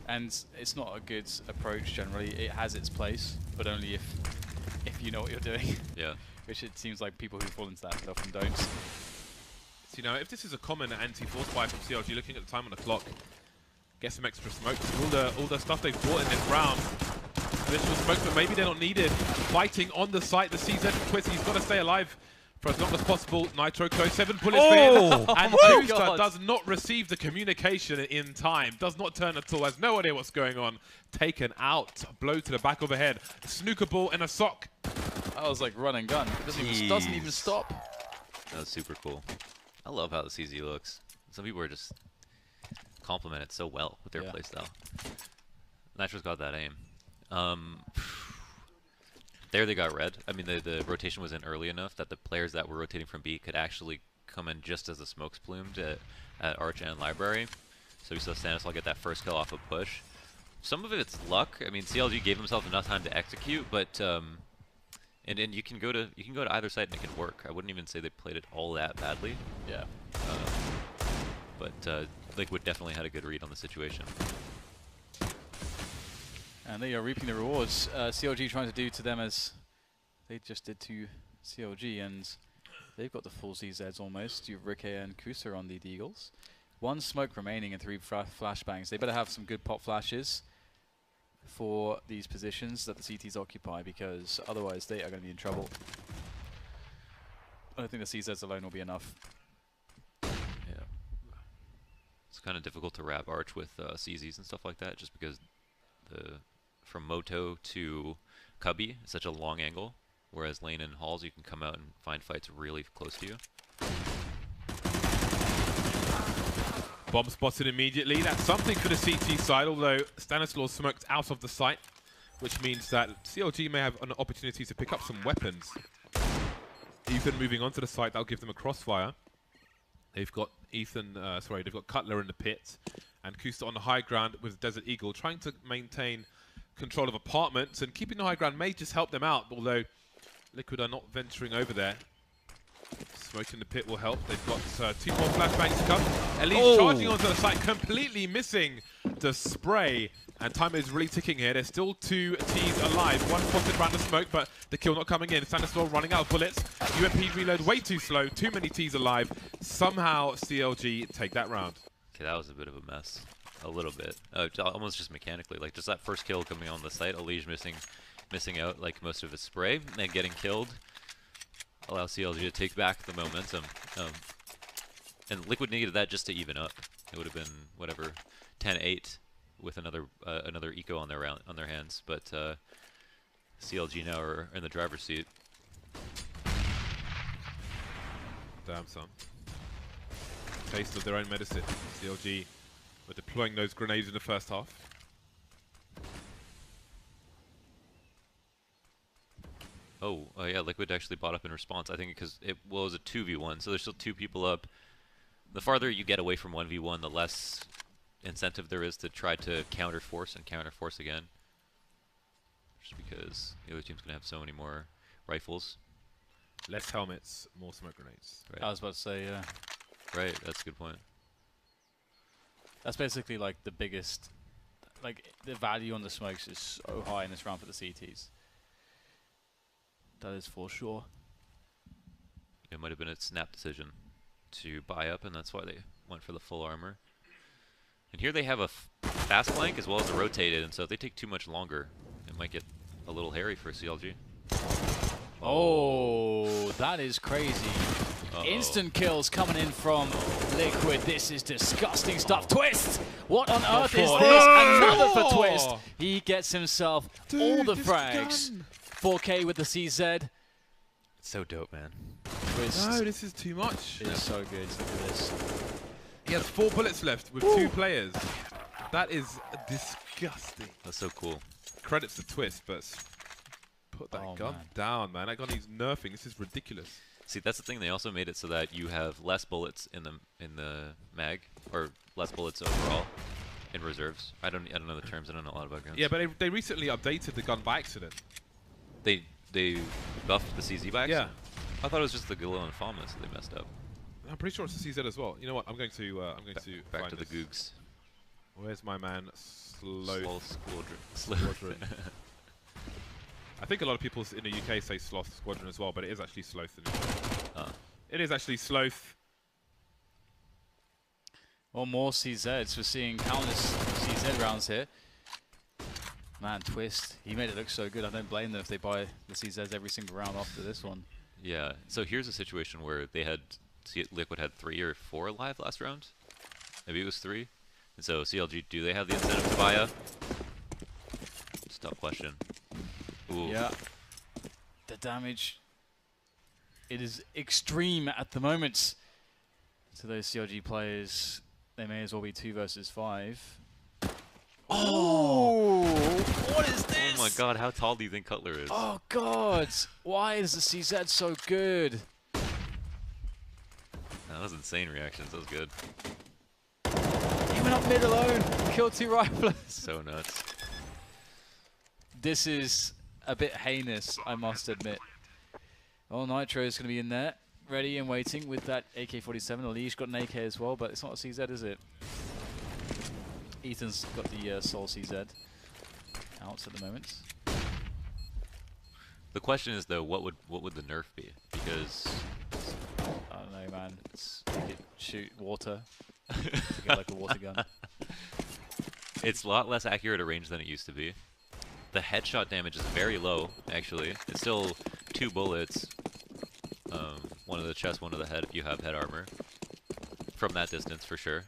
And it's not a good approach generally. It has its place, but only if you know what you're doing. Yeah. Which it seems like people who fall into that often don't. So, you know, if this is a common anti-force buy from CLG, looking at the time on the clock, get some extra smokes. All the stuff they've bought in this round. Additional smokes, but maybe they're not needed. Fighting on the site, the CZ Twist, he's got to stay alive for as long as possible. Nitro close, 7 bullets for him. And Booster does not receive the communication in time. Does not turn at all, has no idea what's going on. Taken out, blow to the back of the head. Snooker ball and a sock. I was like run and gun. Doesn't even stop. That was super cool. I love how the CZ looks. Some people are just compliment it so well with their playstyle. Nitro's got that aim. There they got red. I mean, the rotation was in early enough that the players that were rotating from B could actually come in just as the smokes plumed at Arch and Library. So we saw Stanislaw get that first kill off a push. Some of it's luck. I mean, CLG gave himself enough time to execute, but and you can go to either side and it can work. I wouldn't even say they played it all that badly. Yeah. But Liquid definitely had a good read on the situation. And they are reaping the rewards. CLG trying to do to them as they just did to CLG, and they've got the full CZs almost. You have Ricket and Kusa on the Deagles. 1 smoke remaining and 3 flashbangs. They better have some good pop flashes for these positions that the CTs occupy, because otherwise they are going to be in trouble. I don't think the CZs alone will be enough. Yeah. It's kind of difficult to wrap Arch with CZs and stuff like that, just because from Moto to Cubby is such a long angle, whereas lane and halls you can come out and find fights really close to you. Bomb spotted immediately. That's something for the CT side, although Stanislaw smoked out of the site. which means that CLG may have an opportunity to pick up some weapons. Ethan moving onto the site, that'll give them a crossfire. They've got they've got Cutler in the pit, and Kusta on the high ground with Desert Eagle, trying to maintain control of apartments, and keeping the high ground may just help them out, although Liquid are not venturing over there. Smoke in the pit will help. They've got 2 more flashbangs to come. Elise charging onto the site, completely missing the spray. And time is really ticking here. There's still 2 T's alive. One spotted around the smoke, but the kill not coming in. Sanderstorm running out of bullets. UMP reload way too slow. Too many T's alive. Somehow CLG take that round. Okay, that was a bit of a mess. A little bit. Almost just mechanically. Like, just that first kill coming on the site. Elige missing out like most of his spray and getting killed. Allow CLG to take back the momentum. And Liquid needed that just to even up. It would have been, whatever, 10-8 with another eco on their hands. But CLG now are in the driver's seat. Damn, son. Taste of their own medicine. CLG were deploying those grenades in the first half. Oh, yeah, Liquid actually bought up in response. I think because it was a 2v1, so there's still 2 people up. The farther you get away from 1v1, the less incentive there is to try to counter-force and counter-force again. Just because the other team's going to have so many more rifles. Less helmets, more smoke grenades. Right. I was about to say, yeah. Right, that's a good point. That's basically like the biggest, like the value on the smokes is so high in this round for the CTs. That is for sure. It might have been a snap decision to buy up, and that's why they went for the full armor. And here they have a fast flank as well as a rotated, and so if they take too much longer, it might get a little hairy for CLG. Oh, that is crazy. Instant kills coming in from Liquid. This is disgusting stuff. Twist! What on earth is this? Another for Twist. He gets himself all the frags. 4K with the CZ. It's so dope, man. Twist. No, this is too much. It's so good. Look at this. He has 4 bullets left with 2 players. That is disgusting. That's so cool. Credits to Twist, but put that gun down, man. That gun needs nerfing. This is ridiculous. See, that's the thing. They also made it so that you have less bullets in the mag, or less bullets overall in reserves. I don't know the terms. I don't know a lot about guns. Yeah, but they recently updated the gun by accident. They buffed the CZ by accident? Yeah. I thought it was just the Galil and Falmouth that they messed up. I'm pretty sure it's the CZ as well. You know what? I'm going to back find to the this. Googs. Where's my man? Sloth Squadron. I think a lot of people in the UK say Sloth Squadron as well, but it is actually Sloth. It is actually Sloth. Well, more CZs. We're seeing countless CZ rounds here. Man, Twist. He made it look so good. I don't blame them if they buy the CZs every single round after this one. Yeah. So here's a situation where they had Liquid had 3 or 4 alive last round. Maybe it was 3. And so CLG, do they have the incentive to buy up? It's a tough question. Ooh. Yeah. The damage. It is extreme at the moment. So those CLG players, they may as well be 2 versus 5. Oh! What is this? Oh my god, how tall do you think Cutler is? Oh god! Why is the CZ so good? That was insane reactions. That was good. He went up mid alone. Killed 2 riflers. So nuts. This is a bit heinous, I must admit. Oh, Nitro is going to be in there, ready and waiting with that AK-47. Elige got an AK as well, but it's not a CZ, is it? Ethan's got the Soul CZ out at the moment. The question is though, what would the nerf be? Because I don't know, man. You could shoot water to get like a water gun. It's a lot less accurate at range than it used to be. The headshot damage is very low, actually. It's still 2 bullets. One to the chest, one to the head if you have head armor. From that distance, for sure.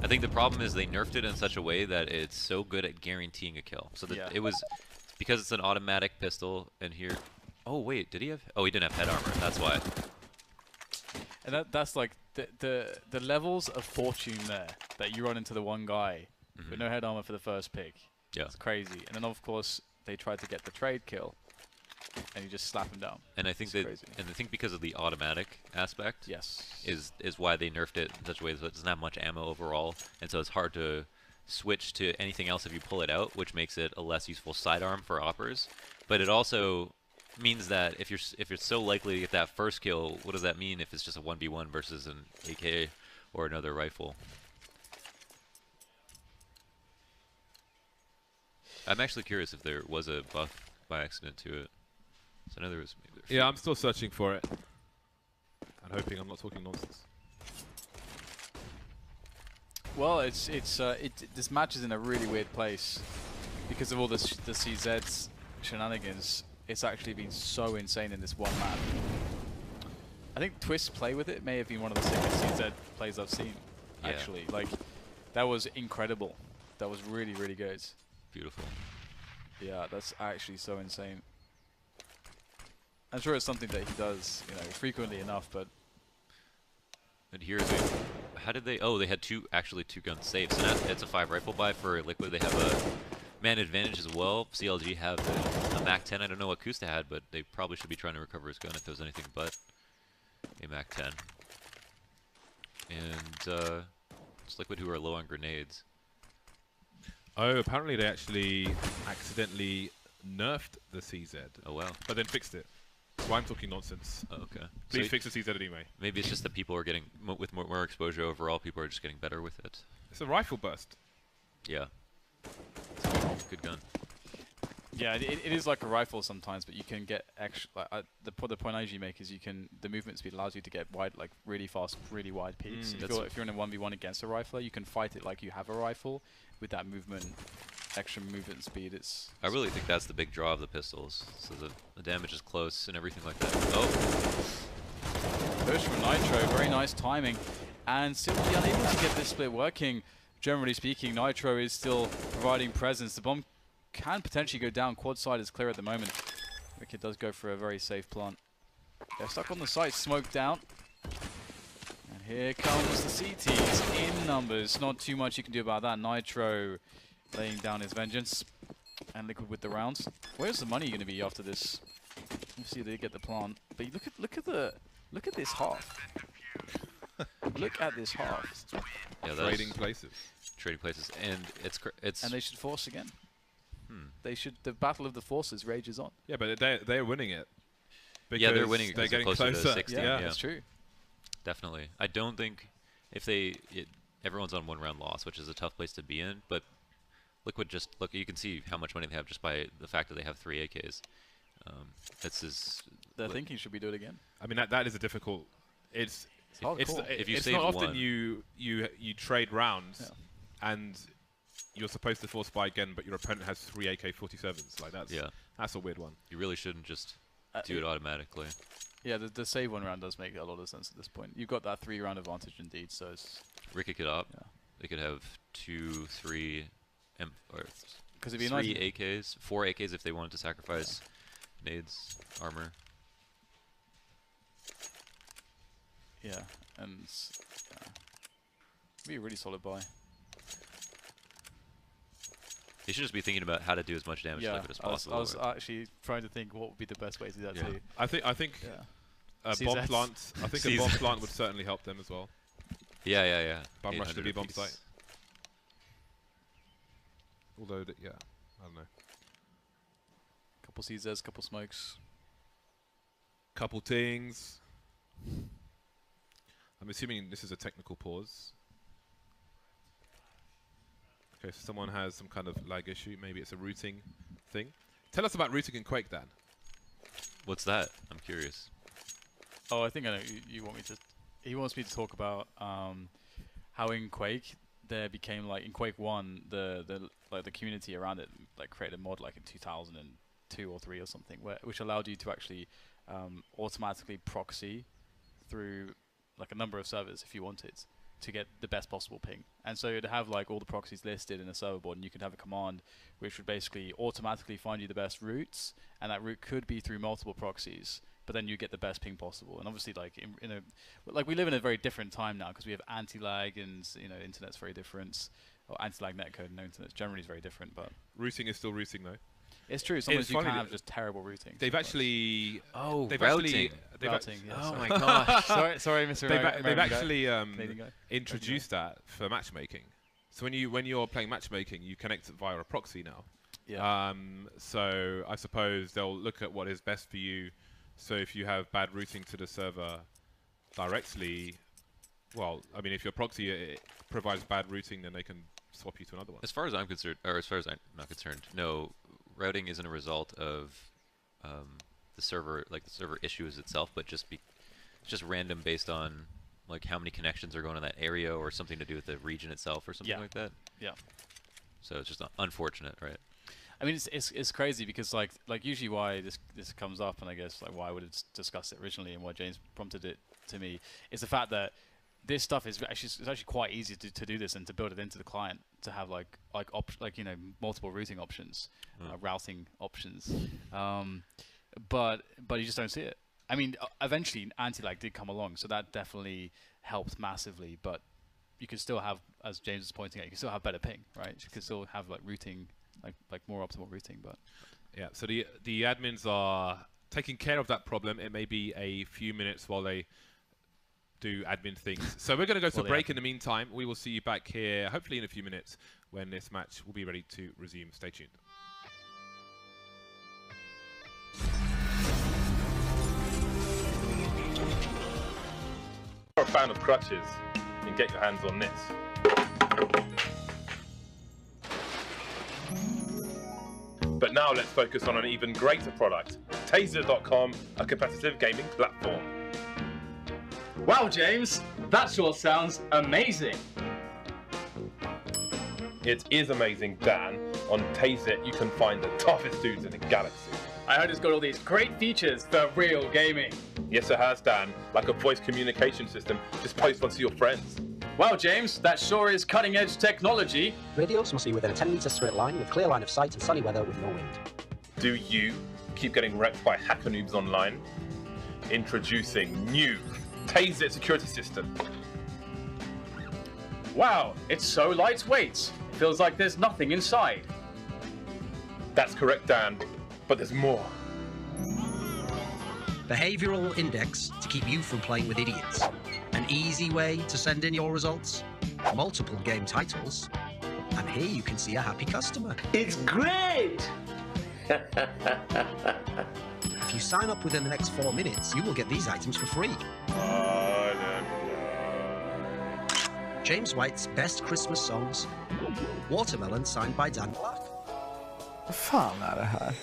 I think the problem is they nerfed it in such a way that it's so good at guaranteeing a kill. So that it was, because it's an automatic pistol, and here... Oh, wait, did he have... Oh, he didn't have head armor, that's why. And that's like the levels of fortune there that you run into the one guy with no head armor for the first pick. Yeah. It's crazy. And then of course they tried to get the trade kill, and you just slap him down. And I think It's crazy. I think because of the automatic aspect, Yes. is why they nerfed it in such a way that it doesn't have much ammo overall, and so it's hard to switch to anything else if you pull it out, which makes it a less useful sidearm for oppers. But it also means that if you're so likely to get that first kill, what does that mean if it's just a 1v1 versus an AK or another rifle? I'm actually curious if there was a buff by accident to it. So I know there was maybe. Yeah, I'm still searching for it. And hoping I'm not talking nonsense. Well, this match is in a really weird place because of all the CZ's shenanigans. It's actually been so insane in this one map. I think Twist's play with it may have been one of the sickest CZ plays I've seen. Yeah. Actually, like that was incredible. That was really, really good. Beautiful. Yeah, that's actually so insane. I'm sure it's something that he does, you know, frequently enough, but. And here they, how did they? Oh, they had two gun saves. So now it's a 5 rifle buy for Liquid. They have a man advantage as well. CLG have a Mac 10. I don't know what Kusta had, but they probably should be trying to recover his gun if there's anything but a Mac 10. And it's Liquid who are low on grenades. Oh, apparently they actually accidentally nerfed the CZ. Oh wow. But then fixed it. That's why I'm talking nonsense. Oh, okay. Please So fix the CZ anyway. maybe it's just that people are getting with more exposure overall. People are just getting better with it. It's a rifle burst. Yeah. Good gun. Yeah, it is like a rifle sometimes, but you can get extra. The point I usually make is the movement speed allows you to get wide, like really fast, really wide peaks. If you're in a 1v1 against a rifler, you can fight it like you have a rifle with that movement, extra movement speed. I really think that's the big draw of the pistols. So the damage is close and everything like that. Oh, Push from Nitro, very nice timing, and simply unable to get this split working. Generally speaking, Nitro is still providing presence. The bomb can potentially go down. Quad side is clear at the moment. Wicked does go for a very safe plant. They're stuck on the site, smoked down. And here comes the CTs in numbers. Not too much you can do about that. Nitro laying down his vengeance. And Liquid with the rounds. Where's the money going to be after this? Let's see if they get the plant. But look at this half. Look at this half. yeah, that's Trading places. trading places, and it's And they should force again. They should. The battle of the forces rages on. Yeah, but they're winning it. yeah, they're winning They're because getting closer closer. to 60. Yeah. That's true. Definitely. I don't think if everyone's on 1 round loss, which is a tough place to be in, but Liquid just look. You can see how much money they have just by the fact that they have 3 AKs. They're thinking, should we do it again? I mean that is a difficult. It's hardcore. If you it's save not often one- you trade rounds, and you're supposed to force buy again, but your opponent has 3 AK-47s. Like that's a weird one. You really shouldn't just do it automatically. Yeah, the save 1 round does make a lot of sense at this point. You've got that 3 round advantage indeed, so it's. Ricky could opt. Yeah. They could have 2, 3, or Because it'd be 3 nice. AKs, 4 AKs if they wanted to sacrifice nades, armor. Yeah, and be a really solid buy. They should just be thinking about how to do as much damage to Liquid as possible. I was actually trying to think what would be the best way to do that too. I think Yeah. a CZs. bomb plant. I think a bomb plant would certainly help them as well. Yeah. Bum rush to 800 be bomb apiece. site. Although, yeah, I don't know. Couple CZs, couple smokes. Couple tings. I'm assuming this is a technical pause. Okay, so someone has some kind of lag issue. Maybe it's a routing thing. Tell us about routing in Quake, Dan. What's that? I'm curious. Oh, I think I know. You want me to? He wants me to talk about how in Quake there became like in Quake 1 the community around it like created a mod like in 2002 or 3 or something which allowed you to actually automatically proxy through like a number of servers if you wanted to get the best possible ping. And so you'd have like all the proxies listed in a server board, and you could have a command which would basically automatically find you the best routes, and that route could be through multiple proxies, but then you get the best ping possible. And obviously, like like we live in a very different time now because we have anti-lag and internet's very different. Or anti-lag netcode, no internet generally is very different, but routing is still routing though. it's true. Sometimes It's you can funny have that just terrible routing. They've actually routing. Routing. Yeah, Oh sorry. my gosh. sorry, Mr. they've actually Canadian guy. introduced that for matchmaking. So when you're playing matchmaking, you connect via a proxy now. Yeah. So I suppose they'll look at what is best for you. So if you have bad routing to the server directly, well, I mean, if your proxy provides bad routing, then they can swap you to another one. As far as I'm concerned, or as far as I'm not concerned, no, routing isn't a result of the server, like the server issues itself, but just just random based on like how many connections are going in that area or something to do with the region itself or something like that. Yeah. So it's just unfortunate, right? I mean, it's crazy because like usually why this comes up, and I guess like why I would have discussed it originally and why James prompted it to me is the fact that this stuff is actually quite easy to do this and to build it into the client to have like multiple routing options, routing options, but you just don't see it. I mean, eventually anti-lag did come along, so that definitely helped massively. But you can still have, as James was pointing out, you can still have better ping, right? You can still have like routing, like more optimal routing. But yeah, so the admins are taking care of that problem. It may be a few minutes while they do admin things. So we're going to go to a break in the meantime. We will see you back here, hopefully in a few minutes, when this match will be ready to resume. Stay tuned. If you're a fan of crutches, then get your hands on this. But now let's focus on an even greater product, Taser.com, a competitive gaming platform. Wow, James, that sure sounds amazing. It is amazing, Dan. On Taser, you can find the toughest dudes in the galaxy. I heard it's got all these great features for real gaming. Yes, it has, Dan. Like a voice communication system. Just post one to your friends. Wow, James, that sure is cutting-edge technology. Radios must be within a 10-meter straight line with clear line of sight and sunny weather with no wind. Do you keep getting wrecked by hacker noobs online? Introducing new Taser security system. Wow, it's so lightweight. It feels like there's nothing inside. That's correct, Dan. But there's more. Behavioral index to keep you from playing with idiots. An easy way to send in your results. Multiple game titles. And here you can see a happy customer. It's great! If you sign up within the next 4 minutes, you will get these items for free. James White's best Christmas songs. Watermelon signed by Dan Black. Fan är det här?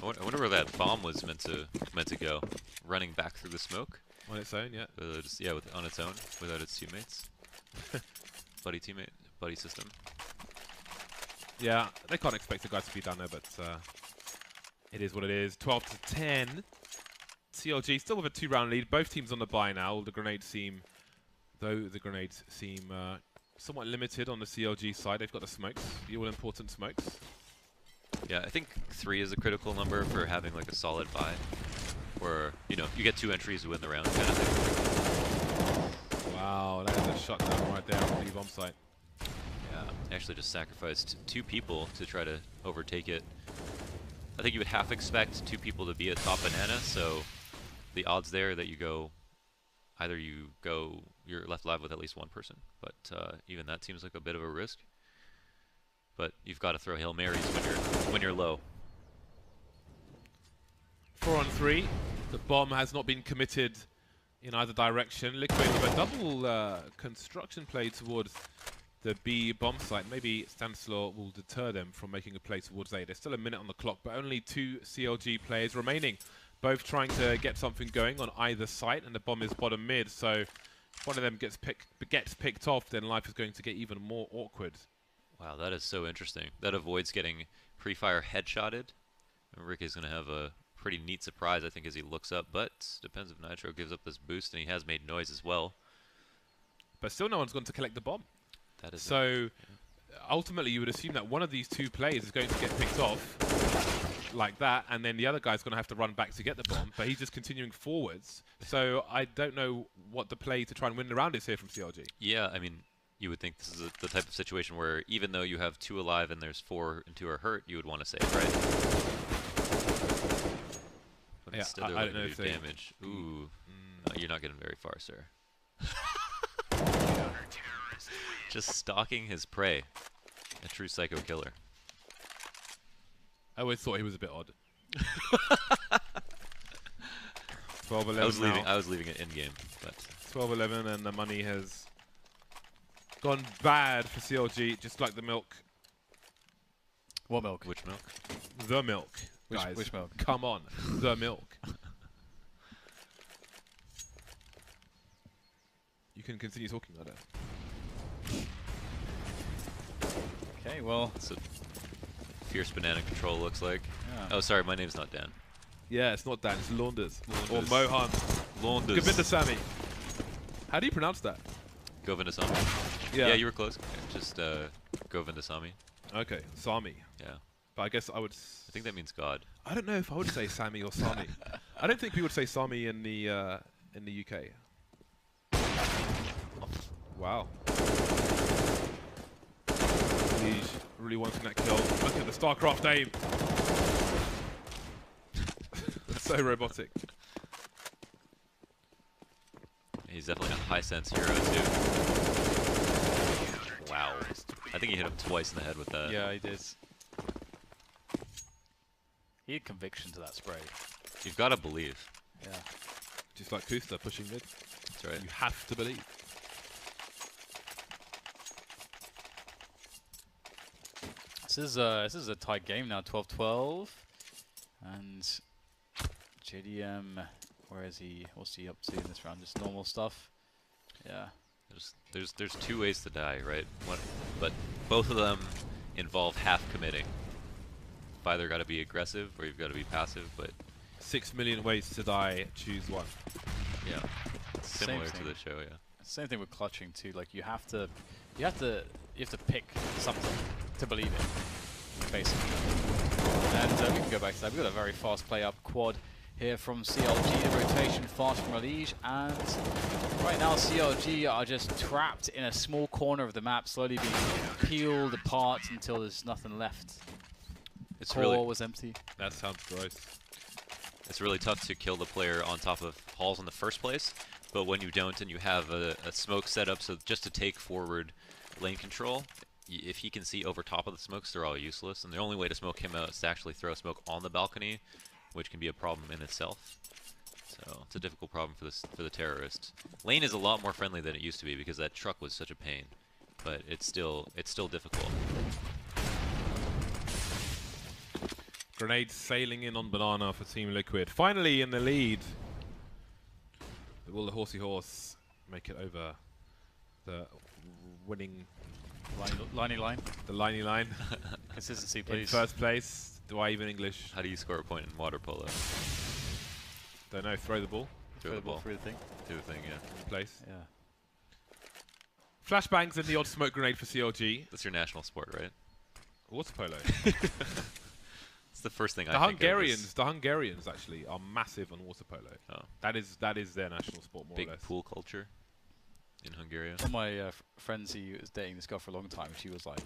I wonder where that bomb was meant to go, running back through the smoke. On its own, yeah. Just, yeah, on its own, without its teammates. buddy system. Yeah, they can't expect the guy to be down there, but it is what it is. 12 to 10. CLG still with a 2-round lead. Both teams on the bye now. The grenades seem somewhat limited on the CLG side. They've got the smokes, the all-important smokes. Yeah, I think 3 is a critical number for having like a solid buy, where you know you get 2 entries to win the round kind of thing. Wow, that is a shutdown right there on the bomb site. Yeah, actually just sacrificed 2 people to try to overtake it. I think you would half expect 2 people to be at top banana, so the odds there that you go, either you're left alive with at least 1 person, but even that seems like a bit of a risk. But you've got to throw Hail Marys when you're low. 4 on 3. The bomb has not been committed in either direction. Liquid with a double construction play towards the B bomb site. Maybe Stanislaw will deter them from making a play towards A. There's still a minute on the clock, but only 2 CLG players remaining, both trying to get something going on either site, and the bomb is bottom mid, so if one of them gets picked off, then life is going to get even more awkward. Wow, that is so interesting. That avoids getting pre-fire headshotted. And Rick is going to have a pretty neat surprise, I think, as he looks up, but depends if Nitro gives up this boost, and he has made noise as well. But still no one's going to collect the bomb. That is so ultimately you would assume that one of these 2 players is going to get picked off like that, and then the other guy's going to have to run back to get the bomb, but he's just continuing forwards. So I don't know what the play to try and win the round is here from CLG. Yeah, I mean, you would think this is the type of situation where even though you have 2 alive and there's 4 and 2 are hurt, you would want to save, right? But Yeah, instead I they're don't know looking if to do they... damage. Ooh, you're not getting very far, sir. Just stalking his prey. A true psycho killer. I always thought he was a bit odd. 12-11 I was leaving it in game, but 12-11, and the money has gone bad for CLG, just like the milk. What milk? which milk? The milk, guys. Which milk? Come on, the milk. You can continue talking about that. Okay, well. That's what fierce banana control looks like. Yeah. Oh, sorry, my name's not Dan. Yeah, it's not Dan, it's Launders. Or Launders. Mohan. Launders. Govindasamy. How do you pronounce that? Govindasamy. Yeah. Yeah, you were close. Just Govindasamy. Okay, Sami. Yeah. But I guess I would... I think that means God. I don't know if I would say Sami or Sami. I don't think we would say Sami in the UK. Wow. He's really wanting that kill. Look at the StarCraft aim. So robotic. He's definitely a high sense hero too. Wow. I think he hit him twice in the head with that. Yeah, he did. He had conviction to that spray. You've got to believe. Yeah. Just like Kusta pushing mid. That's right. You have to believe. This is a tight game now, 12-12, and JDM, where is he? What's he up to in this round? Just normal stuff. Yeah. There's 2 ways to die, right? But both of them involve half committing. You've either got to be aggressive or you've got to be passive. But 6 million ways to die. Choose one. yeah, similar to thing. the show. Yeah. Same thing with clutching too. Like you have to pick something to believe in, basically. And we can go back to that. We've got a very fast play up quad here from CLG. The rotation fast from Elige, and right now CLG are just trapped in a small corner of the map, slowly being peeled apart until there's nothing left. It's Core really was empty. That sounds gross. It's really tough to kill the player on top of halls in the first place, but when you don't and you have a smoke set up so just to take forward lane control, if he can see over top of the smokes, they're all useless, and the only way to smoke him out is to actually throw smoke on the balcony, which can be a problem in itself. So it's a difficult problem for the terrorist. Lane is a lot more friendly than it used to be because that truck was such a pain, but it's still difficult. Grenades sailing in on banana for Team Liquid. Finally in the lead. Will the horsey horse make it over the winning Liney line. the liney line? Consistency, In please. first place. Do I even English? How do you score a point in water polo? Don't know. Throw the ball. Throw the ball through the thing. through the thing, yeah. In place. Yeah. Flashbangs and the odd smoke grenade for CLG. That's your national sport, right? Water polo. It's the first thing The I think of Hungarians, the Hungarians actually are massive on water polo. Oh. That is their national sport, more Big or less. pool culture in Hungary. One of my friends, he was dating this girl for a long time. She was like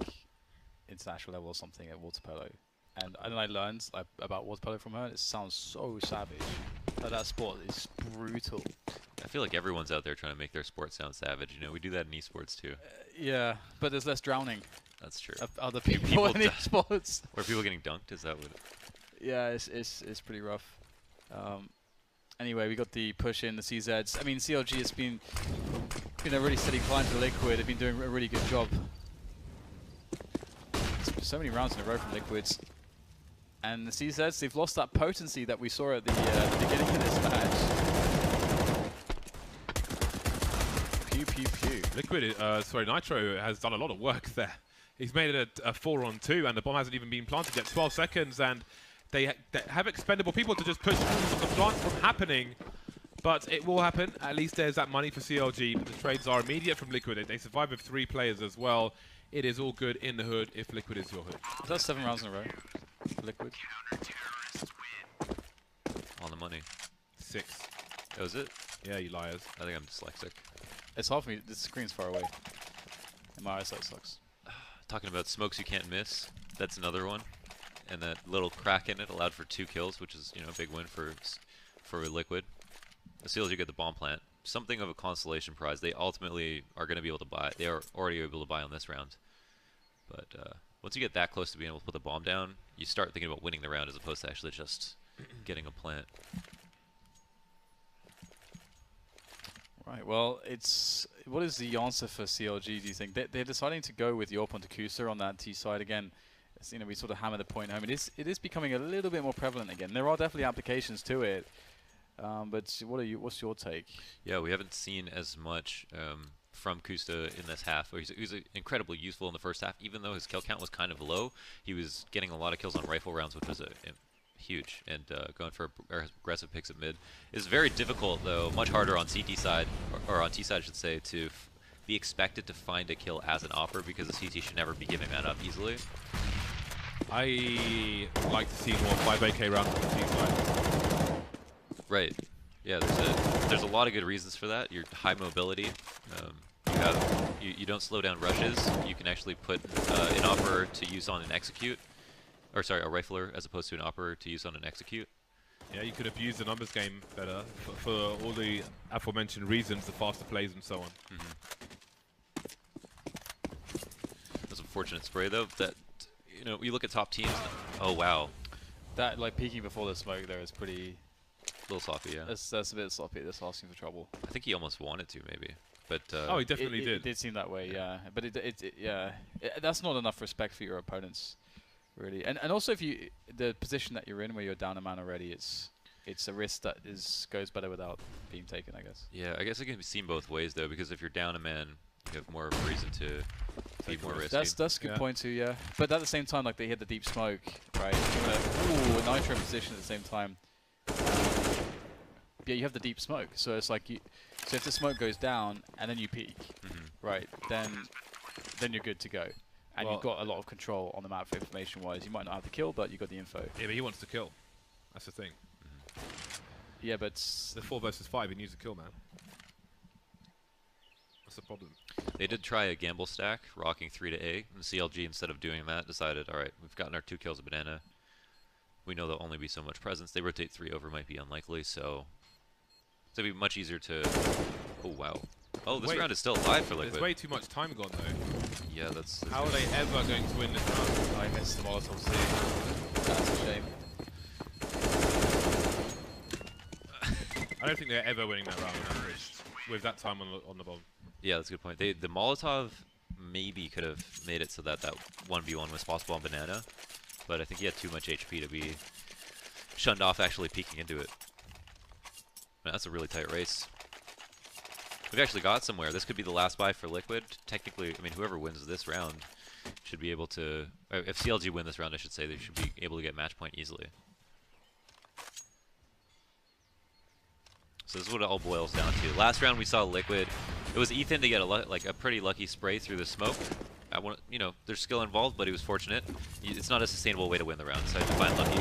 international level or something at water polo, and then I learned about water polo from her. And it sounds so savage. Like, that sport is brutal. I feel like everyone's out there trying to make their sport sound savage. You know, we do that in esports too. Yeah, but there's less drowning That's true. of other People people in die. esports. Or are people getting dunked? Is that what? Yeah, it's pretty rough. Anyway, we got the push in the CZs. I mean, CLG has been a really steady climb to Liquid. They've been doing a really good job. So many rounds in a row from Liquids. And the CZs, they've lost that potency that we saw at the beginning of this match. Pew, pew, pew. Liquid, Nitro has done a lot of work there. He's made it a 4-on-2, and the bomb hasn't even been planted yet. 12 seconds, and they have expendable people to just push the plant from happening. But it will happen. At least there's that money for CLG. But the trades are immediate from Liquid. They survive with 3 players as well. It is all good in the hood if Liquid is your hood. Is that 7 rounds in a row for Liquid? On the money. 6. That was it? Yeah, you liars. I think I'm dyslexic. It's hard for me. The screen's far away. And my eyesight sucks. Talking about smokes you can't miss. That's another one. And that little crack in it allowed for 2 kills, which is, you know, a big win for Liquid. The CLG get the bomb plant. Something of a consolation prize. They ultimately are going to be able to buy. They are already able to buy on this round. But once you get that close to being able to put the bomb down, you start thinking about winning the round as opposed to actually just getting a plant. Right, well, what is the answer for CLG, do you think? They're deciding to go with Yorp onto Kusa on that T side again. You know, we sort of hammer the point home. It is becoming a little bit more prevalent again. There are definitely applications to it, but what's your take? Yeah, we haven't seen as much from Kusta in this half. He was incredibly useful in the first half, even though his kill count was kind of low. He was getting a lot of kills on rifle rounds, which was huge, and going for aggressive picks at mid is very difficult, though. Much harder on CT side, or on T side, I should say, to be expected to find a kill as an opper, because the CT should never be giving that up easily. I like to see more 5 AK rounds on the T side. Right. Yeah, there's a lot of good reasons for that. Your high mobility. You don't slow down rushes. You can actually put an opper to use on an execute. Or sorry, a rifler as opposed to an opper to use on an execute. Yeah, you could abuse the numbers game better for all the aforementioned reasons, the faster plays and so on. That was a fortunate spray, though. That, you know, you look at top teams. Oh wow, That, like, peeking before the smoke there is pretty... a little sloppy, yeah. That's a bit sloppy. That's asking for trouble. I think he almost wanted to, maybe. But Oh, he definitely It did. did seem that way, yeah. But that's not enough respect for your opponents, really. And also, if the position that you're in, where you're down a man already, it's a risk that goes better without being taken, I guess. yeah, I guess it can be seen both ways, though, because if you're down a man, you have more of a reason to be more risky. That's a good point too, yeah. But at the same time, like, they hit the deep smoke, right? Ooh, Nitro in position at the same time. Yeah, you have the deep smoke, so it's like so if the smoke goes down and then you peek, right, then you're good to go, and you've got a lot of control on the map for information-wise. You might not have the kill, but you got the info. Yeah, but he wants to kill. That's the thing. Yeah, but The 4 versus 5, he needs to kill, man. What's the problem? They did try a gamble stack, rocking 3 to A, and CLG, instead of doing that, decided, all right, we've gotten our 2 kills of banana. We know there'll only be so much presence. They rotate 3 over, might be unlikely, so it'd be much easier to... Oh, wow. Oh, this round is still alive for Liquid. There's way too much time gone, though. Yeah, that's... How are they ever going to win this round? I missed the Molotov C. That's a shame. I don't think they're ever winning that round on average with that time on the bomb. Yeah, that's a good point. The Molotov maybe could have made it so that 1v1 was possible on banana, but I think he had too much HP to be shunned off actually peeking into it. Man, that's a really tight race. We've actually got somewhere. This could be the last buy for Liquid. Technically, I mean, whoever wins this round should be able to... if CLG win this round, I should say, they should be able to get match point easily. So this is what it all boils down to. Last round we saw Liquid It was Ethan to get a pretty lucky spray through the smoke. I want, you know, there's skill involved, but he was fortunate. It's not a sustainable way to win the round, so I had to find lucky.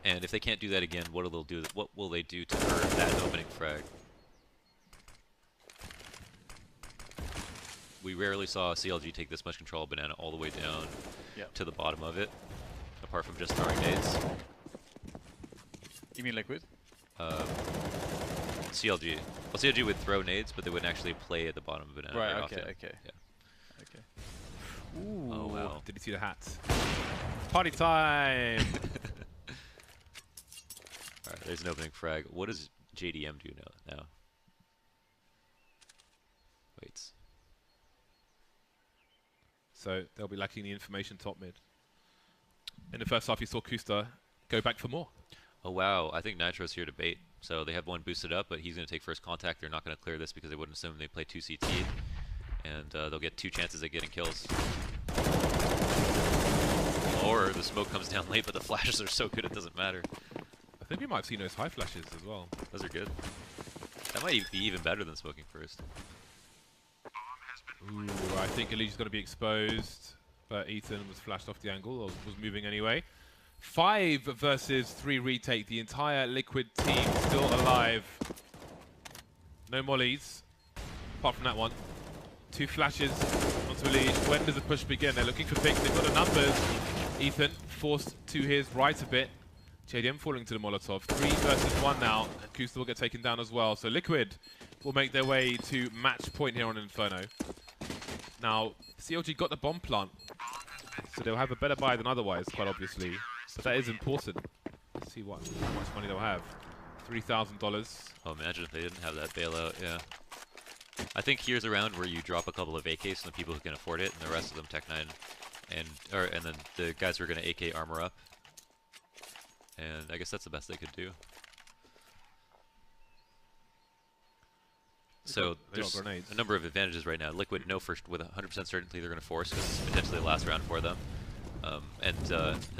And if they can't do that again, what will they do? What will they do to earn that opening frag? We rarely saw CLG take this much control of Banana all the way down to the bottom of it, apart from just throwing nades. You mean Liquid? CLG. Well, CLG would throw nades, but they wouldn't actually play at the bottom of Banana. Right, very okay, often. okay. Yeah. Okay. Ooh, Oh, wow. Did you see the hats? Party time! Alright, there's an opening frag. What does JDM do now? Wait. So they'll be lacking the information top mid. In the first half, you saw Kusta go back for more. Oh wow, I think Nitro's here to bait. So they have one boosted up, but he's going to take first contact. They're not going to clear this because they wouldn't assume they play 2 CT. And they'll get 2 chances at getting kills. Or the smoke comes down late, but the flashes are so good it doesn't matter. I think we might have seen those high flashes as well. Those are good. That might be even better than smoking first. Ooh, I think Elijah's going to be exposed, but Ethan was flashed off the angle, or was moving anyway. 5 versus 3 retake. The entire Liquid team still alive. No mollies, apart from that one. 2 flashes onto Elijah. When does the push begin? They're looking for picks. They've got the numbers. Ethan forced to his right a bit. JDM falling to the Molotov. 3 versus 1 now. And Kusta will get taken down as well. So Liquid will make their way to match point here on Inferno. Now, CLG got the bomb plant, so they'll have a better buy than otherwise, quite obviously. But that is important. Let's see how much money they'll have. $3,000. Oh, imagine if they didn't have that bailout, yeah. I think here's a round where you drop a couple of AKs on the people who can afford it, and the rest of them Tech 9, and then the guys who are going to AK armor up. And I guess that's the best they could do. So there's a number of advantages right now. Liquid know with 100% certainty they're going to force because it's potentially the last round for them. And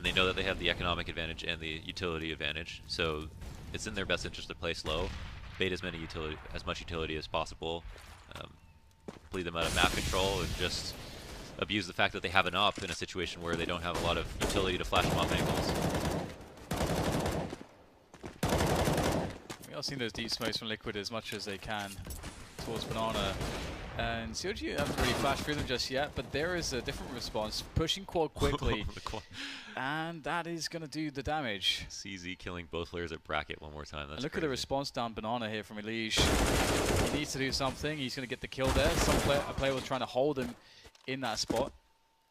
they know that they have the economic advantage and the utility advantage. So it's in their best interest to play slow, bait as much utility as possible, bleed them out of map control, and just abuse the fact that they have an op in a situation where they don't have a lot of utility to flash them off angles. We are seeing those deep smokes from Liquid as much as they can towards Banana. And CLG haven't really flashed through them just yet, but there is a different response. Pushing quad quickly, and that is going to do the damage. CZ killing both players at bracket one more time. That's and look crazy. at the response down Banana here from Elijah. He needs to do something. He's going to get the kill there. A player was trying to hold him in that spot,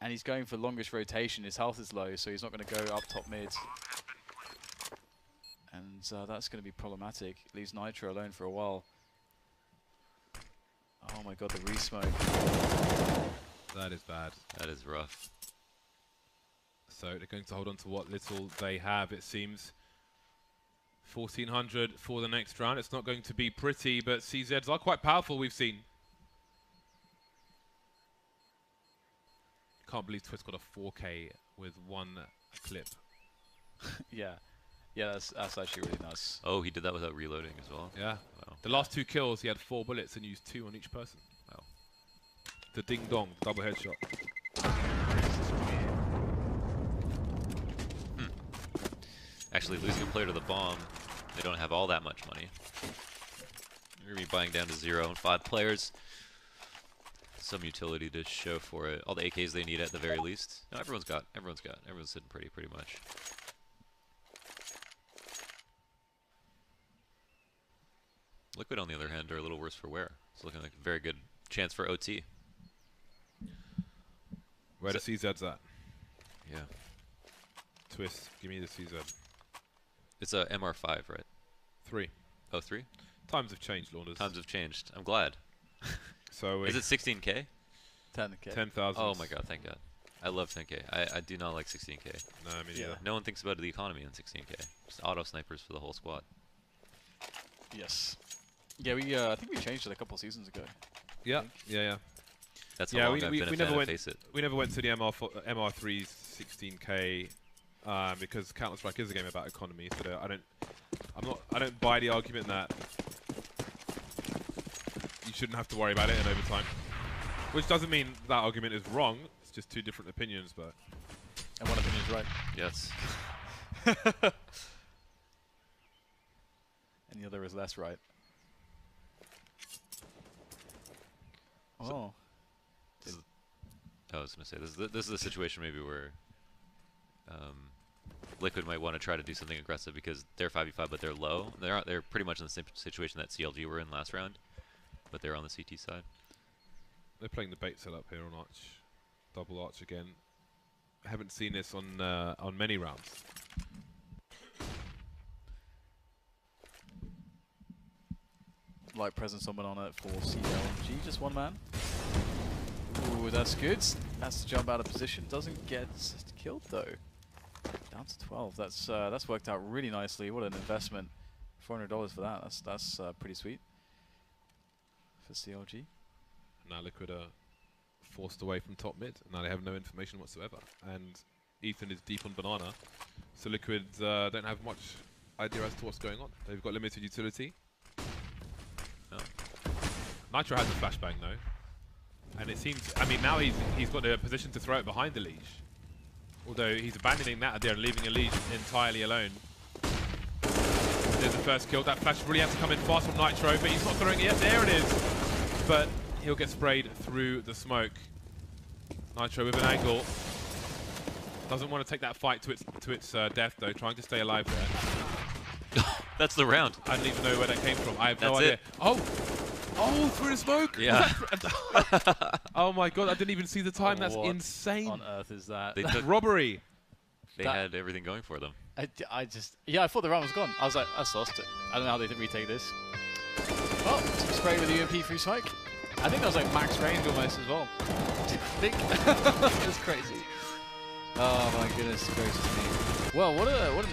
and he's going for longest rotation. His health is low, so he's not going to go up top mid. And that's going to be problematic. Leaves Nitro alone for a while. Oh my god, the re-smoke. That is bad. That is rough. So they're going to hold on to what little they have, it seems. 1,400 for the next round. It's not going to be pretty, but CZs are quite powerful, we've seen. Can't believe Twit's got a 4K with 1 clip. Yeah. Yeah, that's actually really nice. Oh, he did that without reloading as well? Yeah. Wow. The last 2 kills, he had 4 bullets and used 2 on each person. Wow. The ding-dong, double headshot. Actually, losing a player to the bomb, they don't have all that much money. You're going to be buying down to 0 and 5 players. Some utility to show for it. All the AKs they need at the very least. No, everyone's sitting pretty much. Liquid, on the other hand, are a little worse for wear. It's looking like a very good chance for OT. Where the CZ's at? Yeah. Twist, give me the CZ. It's a MR5, right? 3. Oh, 3? Times have changed, Launders. Times have changed. I'm glad. So is it 16K? 10K. 10,000. Oh my god, thank god. I love 10K. I do not like 16K. No, I mean, yeah. No one thinks about the economy in 16K. Just auto snipers for the whole squad. Yes. Yeah, I think we changed it a couple seasons ago. Yeah, yeah. That's how long I've been a fan of Face It. We never went to the MR3's 16K because Counter-Strike is a game about economy. So I don't buy the argument that shouldn't have to worry about it in overtime. Which doesn't mean that argument is wrong. It's just two different opinions, but... And one opinion is right. Yes. And the other is less right. Oh. I was going to say, this is a situation maybe where Liquid might want to try to do something aggressive because they're 5v5, but they're low. They're pretty much in the same situation that CLG were in last round, but they're on the CT side. They're playing the bait setup here on Arch. Double Arch again. I haven't seen this on many rounds. Light presence on banana for CLG, just one man. Ooh, that's good. That's to jump out of position. Doesn't get killed though. Down to 12. That's worked out really nicely. What an investment. $400 for that. That's pretty sweet for CLG. Now Liquid are forced away from top mid. Now they have no information whatsoever. And Ethan is deep on banana. So Liquid don't have much idea as to what's going on. They've got limited utility. No. Nitro has a flashbang though. And it seems, I mean, now he's got a position to throw it behind the leash. Although he's abandoning that there and leaving a leash entirely alone. There's the first kill. That flash really has to come in fast from Nitro, but he's not throwing it yet. There it is. But he'll get sprayed through the smoke. Nitro with an angle. Doesn't want to take that fight to its death though, trying to stay alive there. That's the round. I don't even know where that came from. I have no That's idea. it. Oh, through the smoke? Yeah. Oh my god, I didn't even see the time. That's What insane. on earth is that? They took, Robbery. they had everything going for them. I thought the round was gone. I was like, that's lost it. I don't know how they retake this. Well, some spray with the UMP free smoke. I think that was like max range almost as well. I think that's crazy. Oh my goodness gracious me. Well, what an